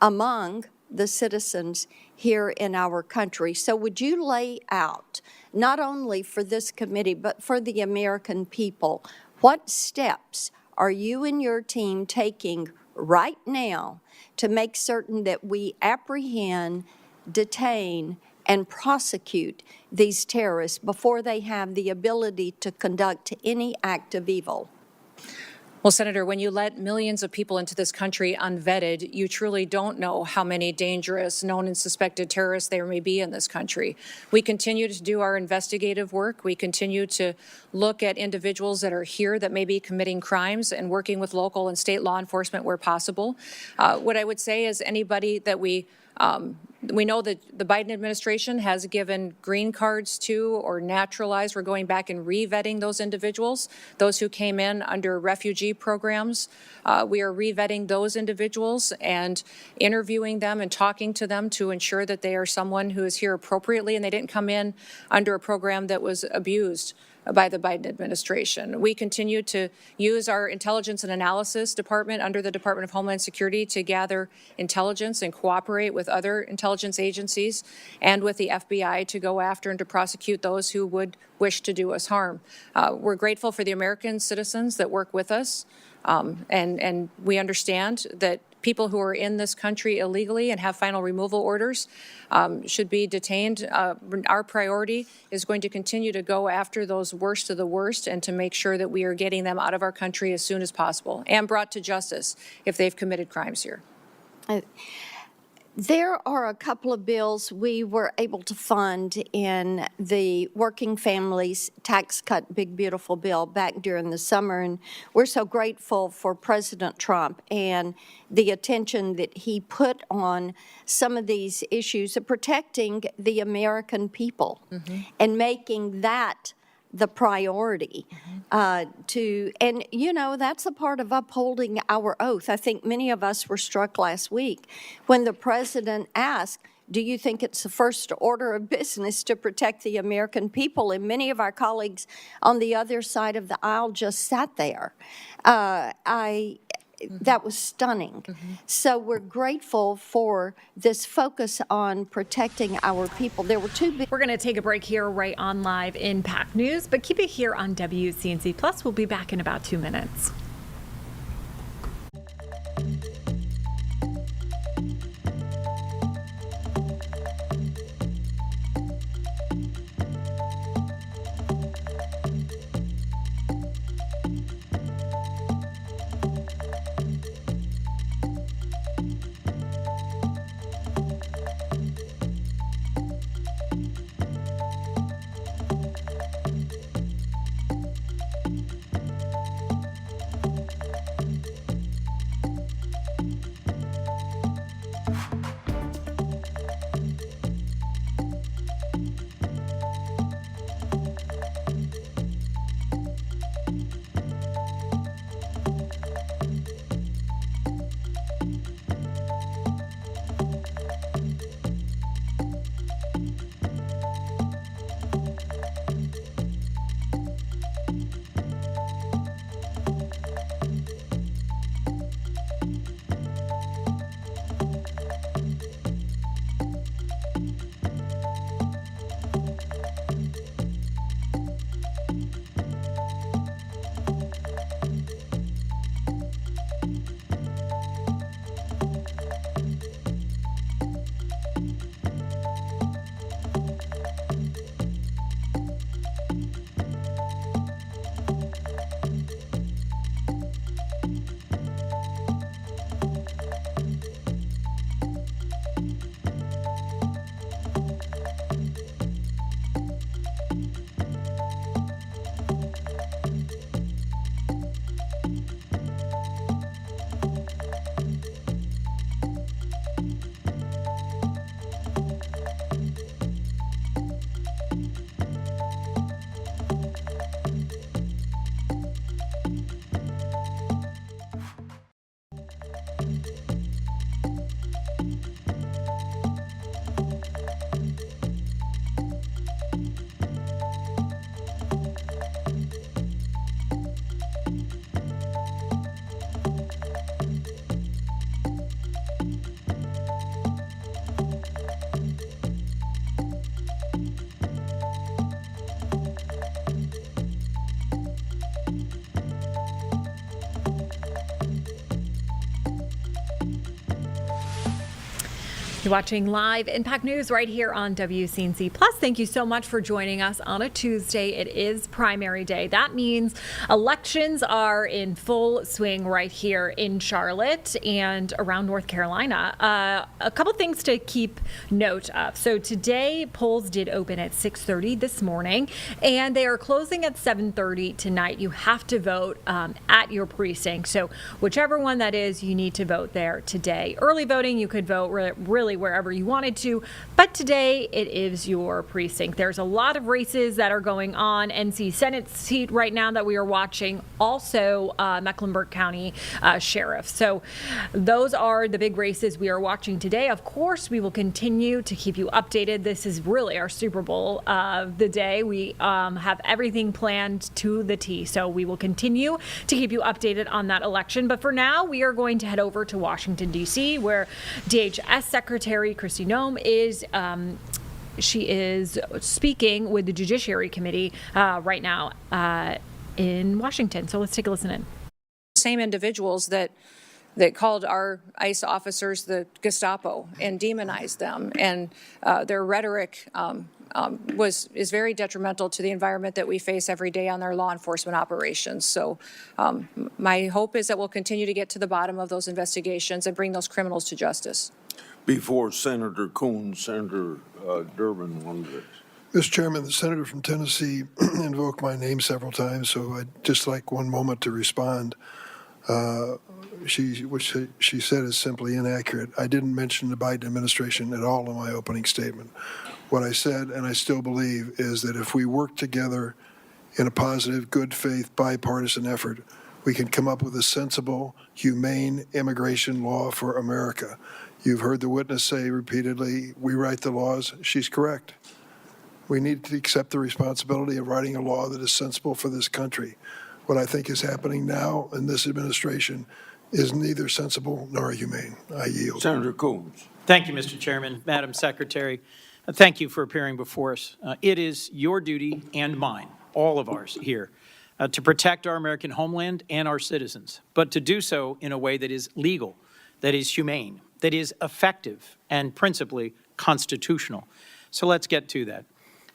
among the citizens here in our country. So would you lay out, not only for this committee, but for the American people, what steps are you and your team taking right now to make certain that we apprehend, detain, and prosecute these terrorists before they have the ability to conduct any act of evil? Well, Senator, when you let millions of people into this country unvetted, you truly don't know how many dangerous known and suspected terrorists there may be in this country. We continue to do our investigative work. We continue to look at individuals that are here that may be committing crimes and working with local and state law enforcement where possible. What I would say is anybody that we know that the Biden administration has given green cards to or naturalized. We're going back and re-vetting those individuals, those who came in under refugee programs. We are re-vetting those individuals and interviewing them and talking to them to ensure that they are someone who is here appropriately and they didn't come in under a program that was abused by the Biden administration. We continue to use our intelligence and analysis department under the Department of Homeland Security to gather intelligence and cooperate with other intelligence agencies and with the FBI to go after and to prosecute those who would wish to do us harm. We're grateful for the American citizens that work with us, and we understand that people who are in this country illegally and have final removal orders should be detained. Our priority is going to continue to go after those worst of the worst and to make sure that we are getting them out of our country as soon as possible and brought to justice if they've committed crimes here. There are a couple of bills we were able to fund in the Working Families Tax Cut Big Beautiful Bill back during the summer, and we're so grateful for President Trump and the attention that he put on some of these issues of protecting the American people and making that the priority and you know, that's a part of upholding our oath. I think many of us were struck last week when the president asked, do you think it's the first order of business to protect the American people? And many of our colleagues on the other side of the aisle just sat there. That was stunning. So we're grateful for this focus on protecting our people. There were two big... We're going to take a break here right on Live Impact News, but keep it here on WCNC Plus. We'll be back in about 2 minutes. You're watching Live Impact News right here on WCNC Plus. Thank you so much for joining us on a Tuesday. It is primary day. That means elections are in full swing right here in Charlotte and around North Carolina. A couple things to keep note of. So today, polls did open at 6:30 this morning, and they are closing at 7:30 tonight. You have to vote at your precinct. So whichever one that is, you need to vote there today. Early voting, you could vote really wherever you wanted to, but today it is your precinct. There's a lot of races that are going on. NC Senate seat right now that we are watching, also Mecklenburg County Sheriff. So those are the big races we are watching today. Of course, we will continue to keep you updated. This is really our Super Bowl of the day. We have everything planned to the T, so we will continue to keep you updated on that election. But for now, we are going to head over to Washington, D.C., where DHS Secretary Kristi Noem is she is speaking with the Judiciary Committee right now in Washington. So let's take a listen in. Same individuals that called our ICE officers the Gestapo and demonized them, and their rhetoric is very detrimental to the environment that we face every day on our law enforcement operations. So my hope is that we'll continue to get to the bottom of those investigations and bring those criminals to justice. Before Senator Coons, Senator Durbin wanted to. Mr. Chairman, the senator from Tennessee invoked my name several times, so I'd just like one moment to respond. What she said is simply inaccurate. I didn't mention the Biden administration at all in my opening statement. What I said, and I still believe, is that if we work together in a positive, good faith, bipartisan effort, we can come up with a sensible, humane immigration law for America. You've heard the witness say repeatedly, we write the laws. She's correct. We need to accept the responsibility of writing a law that is sensible for this country. What I think is happening now in this administration is neither sensible nor humane. I yield. Senator Coons. Thank you, Mr. Chairman. Madam Secretary, thank you for appearing before us. It is your duty and mine, all of ours here, to protect our American homeland and our citizens, but to do so in a way that is legal, that is humane, that is effective, and principally constitutional. So let's get to that.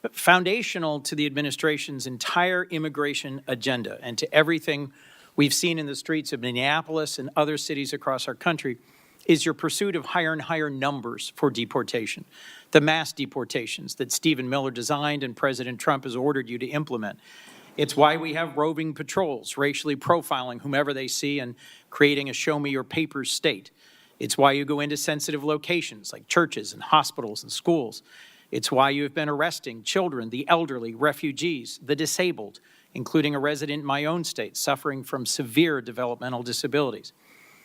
But foundational to the administration's entire immigration agenda and to everything we've seen in the streets of Minneapolis and other cities across our country is your pursuit of higher and higher numbers for deportation, the mass deportations that Stephen Miller designed and President Trump has ordered you to implement. It's why we have roving patrols, racially profiling whomever they see and creating a show-me-your-papers state. It's why you go into sensitive locations like churches and hospitals and schools. It's why you have been arresting children, the elderly, refugees, the disabled, including a resident in my own state suffering from severe developmental disabilities.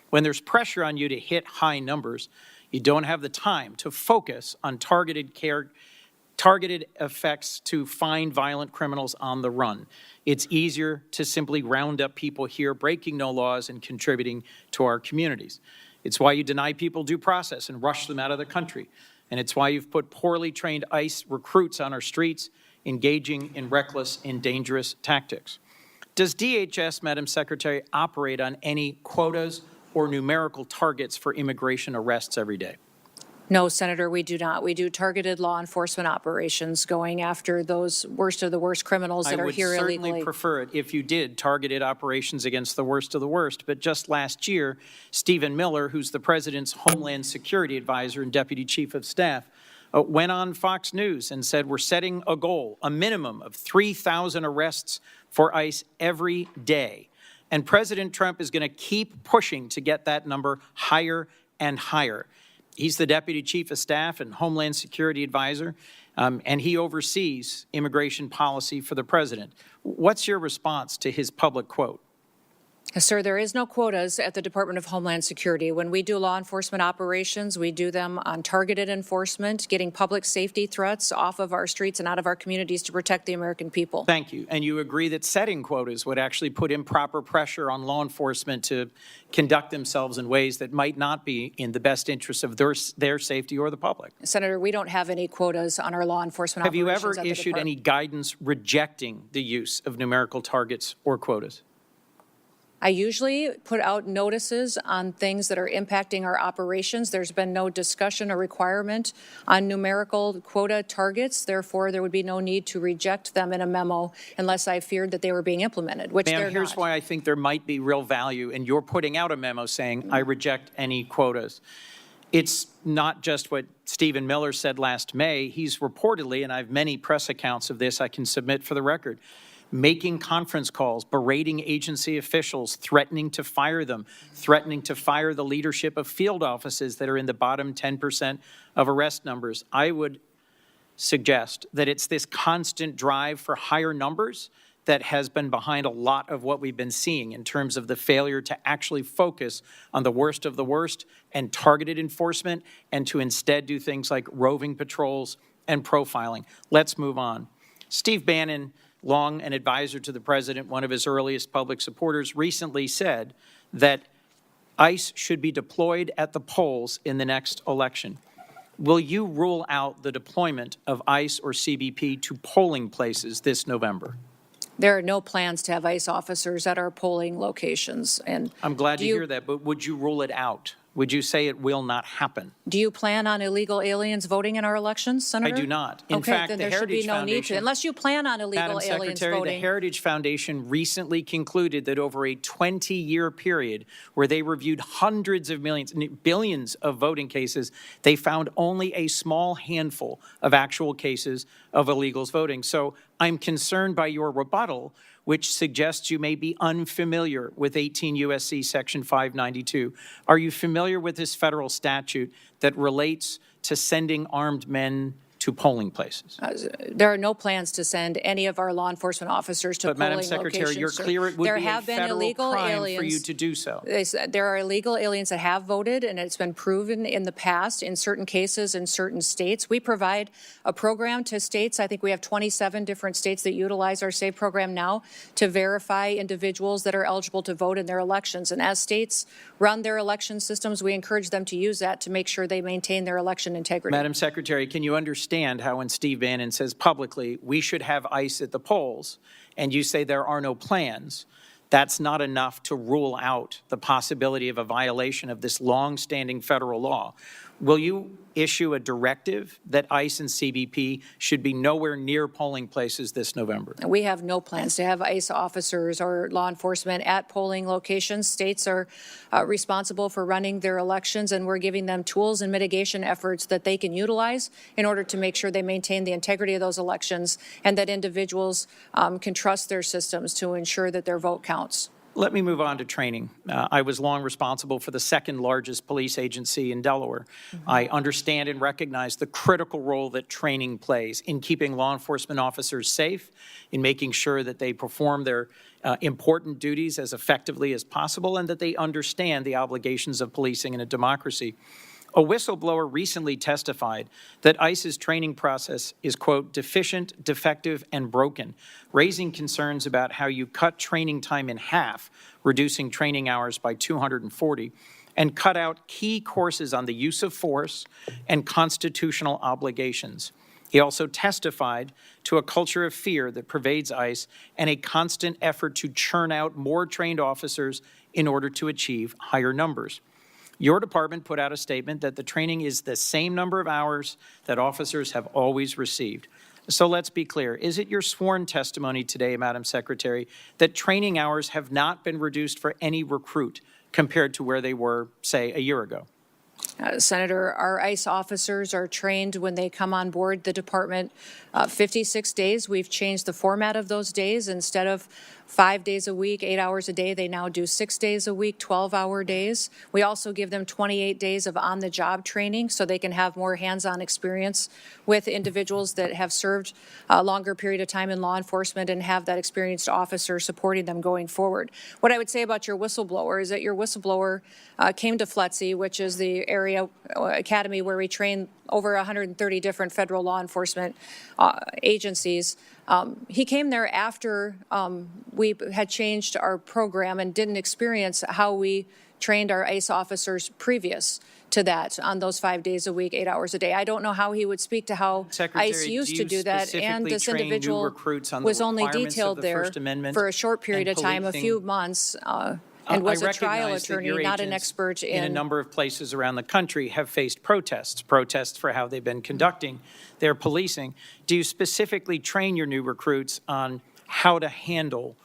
When there's pressure on you to hit high numbers, you don't have the time to focus on targeted effects to find violent criminals on the run. It's easier to simply round up people here breaking no laws and contributing to our communities. It's why you deny people due process and rush them out of the country. And it's why you've put poorly trained ICE recruits on our streets, engaging in reckless and dangerous tactics. Does DHS, Madam Secretary, operate on any quotas or numerical targets for immigration arrests every day? No, Senator, we do not. We do targeted law enforcement operations going after those worst of the worst criminals that are here illegally. I would certainly prefer it if you did targeted operations against the worst of the worst. But just last year, Stephen Miller, who's the president's Homeland Security Advisor and Deputy Chief of Staff, went on Fox News and said, we're setting a goal, a minimum of 3,000 arrests for ICE every day. And President Trump is going to keep pushing to get that number higher and higher. He's the Deputy Chief of Staff and Homeland Security Advisor, and he oversees immigration policy for the president. What's your response to his public quote? Sir, there is no quotas at the Department of Homeland Security. When we do law enforcement operations, we do them on targeted enforcement, getting public safety threats off of our streets and out of our communities to protect the American people. Thank you. And you agree that setting quotas would actually put improper pressure on law enforcement to conduct themselves in ways that might not be in the best interest of their safety or the public? Senator, we don't have any quotas on our law enforcement operations. Have you ever issued any guidance rejecting the use of numerical targets or quotas? I usually put out notices on things that are impacting our operations. There's been no discussion or requirement on numerical quota targets. Therefore, there would be no need to reject them in a memo unless I feared that they were being implemented, which they're not. Here's why I think there might be real value in your putting out a memo saying, I reject any quotas. It's not just what Stephen Miller said last May. He's reportedly, and I have many press accounts of this I can submit for the record, making conference calls, berating agency officials, threatening to fire them, threatening to fire the leadership of field offices that are in the bottom 10% of arrest numbers. I would suggest that it's this constant drive for higher numbers that has been behind a lot of what we've been seeing in terms of the failure to actually focus on the worst of the worst and targeted enforcement, and to instead do things like roving patrols and profiling. Let's move on. Steve Bannon, long an advisor to the president, one of his earliest public supporters, recently said that ICE should be deployed at the polls in the next election. Will you rule out the deployment of ICE or CBP to polling places this November? There are no plans to have ICE officers at our polling locations. And I'm glad to hear that, but would you rule it out? Would you say it will not happen? Do you plan on illegal aliens voting in our elections, Senator? I do not. In fact, then the there Heritage should be no need to, unless you plan on illegal aliens Madam Secretary, voting. The Heritage Foundation recently concluded that over a 20-year period where they reviewed hundreds of millions, billions of voting cases, they found only a small handful of actual cases of illegals voting. So I'm concerned by your rebuttal, which suggests you may be unfamiliar with 18 U.S.C. Section 592. Are you familiar with this federal statute that relates to sending armed men to polling places. There are no plans to send any of our law enforcement officers to But, polling Madam Secretary, locations. you're clear it would There be a have been federal illegal crime aliens. for you to do so. There are illegal aliens that have voted, and it's been proven in the past in certain cases in certain states. We provide a program to states. I think we have 27 different states that utilize our SAVE program now to verify individuals that are eligible to vote in their elections. And as states run their election systems, we encourage them to use that to make sure they maintain their election integrity. Madam Secretary, can you understand how when Steve Bannon says publicly we should have ICE at the polls, and you say there are no plans, that's not enough to rule out the possibility of a violation of this long-standing federal law? Will you issue a directive that ICE and CBP should be nowhere near polling places this November? We have no plans to have ICE officers or law enforcement at polling locations. States are responsible for running their elections, and we're giving them tools and mitigation efforts that they can utilize in order to make sure they maintain the integrity of those elections and that individuals can trust their systems to ensure that their vote counts. Let me move on to training. I was long responsible for the second largest police agency in Delaware. I understand and recognize the critical role that training plays in keeping law enforcement officers safe, in making sure that they perform their important duties as effectively as possible, and that they understand the obligations of policing in a democracy. A whistleblower recently testified that ICE's training process is, quote, deficient, defective, and broken, raising concerns about how you cut training time in half, reducing training hours by 240, and cut out key courses on the use of force and constitutional obligations. He also testified to a culture of fear that pervades ICE and a constant effort to churn out more trained officers in order to achieve higher numbers. Your department put out a statement that the training is the same number of hours that officers have always received. So let's be clear. Is it your sworn testimony today, Madam Secretary, that training hours have not been reduced for any recruit compared to where they were, say, a year ago? Senator, our ICE officers are trained when they come on board the department 56 days. We've changed the format of those days. Instead of 5 days a week, 8 hours a day, they now do 6 days a week, 12-hour days. We also give them 28 days of on-the-job training so they can have more hands-on experience with individuals that have served a longer period of time in law enforcement and have that experienced officer supporting them going forward. What I would say about your whistleblower is that your whistleblower came to FLETC, which is the area academy where we train over 130 different federal law enforcement agencies. He came there after we had changed our program and didn't experience how we trained our ICE officers previous to that on those 5 days a week, 8 hours a day. I don't know how he would speak to how Secretary, ICE used to do that, and this individual was only detailed there for a short period of time, a few months, and was a trial attorney, not an expert in a number of places around the country have faced protests for how they've been conducting their policing. Do you specifically train your new recruits on how to handle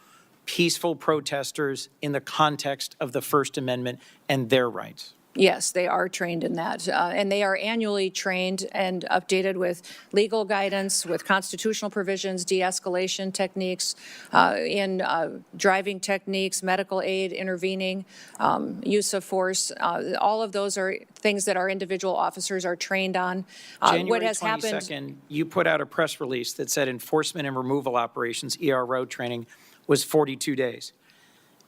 peaceful protesters in the context of the First Amendment and their rights? Yes, they are trained in that, and they are annually trained and updated with legal guidance, with constitutional provisions, de-escalation techniques, in driving techniques, medical aid, intervening, use of force. All of those are things that our individual officers are trained on. January 22nd, you put out a press release that said enforcement and removal operations, ERO training, was 42 days.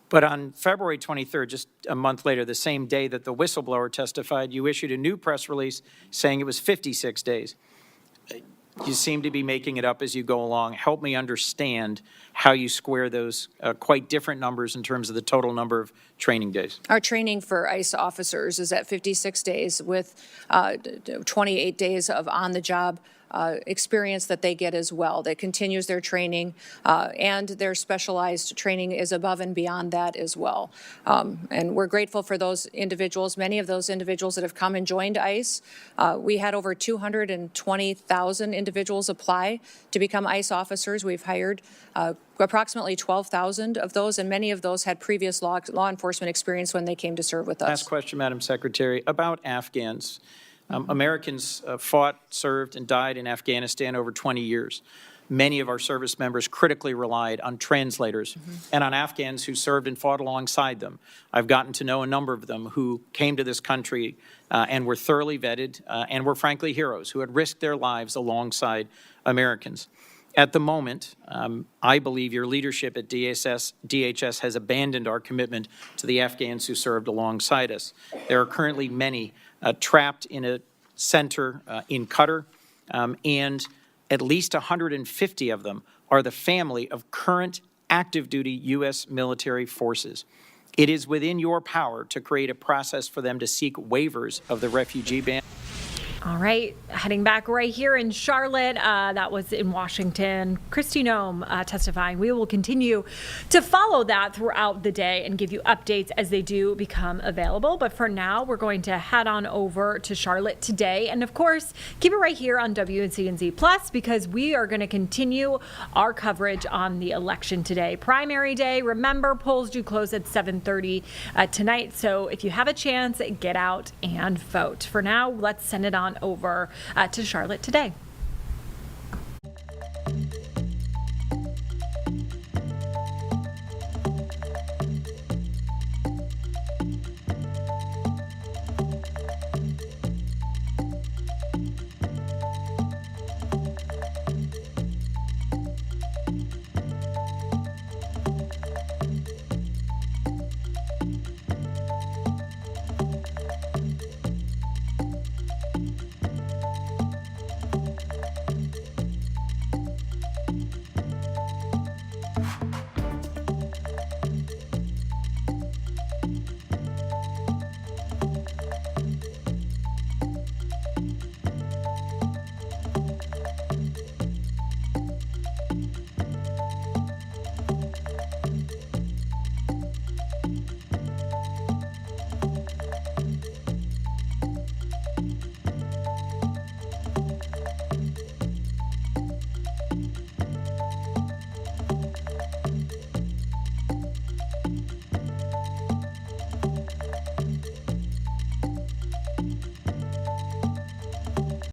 But on February 23rd, just a month later, the same day that the whistleblower testified, you issued a new press release saying it was 56 days. You seem to be making it up as you go along. Help me understand how you square those quite different numbers in terms of the total number of training days. Our training for ICE officers is at 56 days with 28 days of on-the-job experience that they get as well. That continues their training, and their specialized training is above and beyond that as well. And we're grateful for those individuals, many of those individuals that have come and joined ICE. We had over 220,000 individuals apply to become ICE officers. We've hired approximately 12,000 of those, and many of those had previous law enforcement experience when they came to serve with us. Last question, Madam Secretary, about Afghans. Americans fought, served, and died in Afghanistan over 20 years. Many of our service members critically relied on translators and on Afghans who served and fought alongside them. I've gotten to know a number of them who came to this country and were thoroughly vetted and were frankly heroes who had risked their lives alongside Americans. At the moment, I believe your leadership at DHS has abandoned our commitment to the Afghans who served alongside us. There are currently many trapped in a center in Qatar, and at least 150 of them are the family of current active duty U.S. military forces. It is within your power to create a process for them to seek waivers of the refugee ban. All right, heading back right here in Charlotte. That was in Washington. Kristi Noem testifying. We will continue to follow that throughout the day and give you updates as they do become available. But for now, we're going to head on over to Charlotte today. And of course, keep it right here on WCNC Plus, because we are going to continue our coverage on the election today. Primary day. Remember, polls do close at 7:30 tonight. So if you have a chance, get out and vote. For now, let's send it on over to Charlotte today.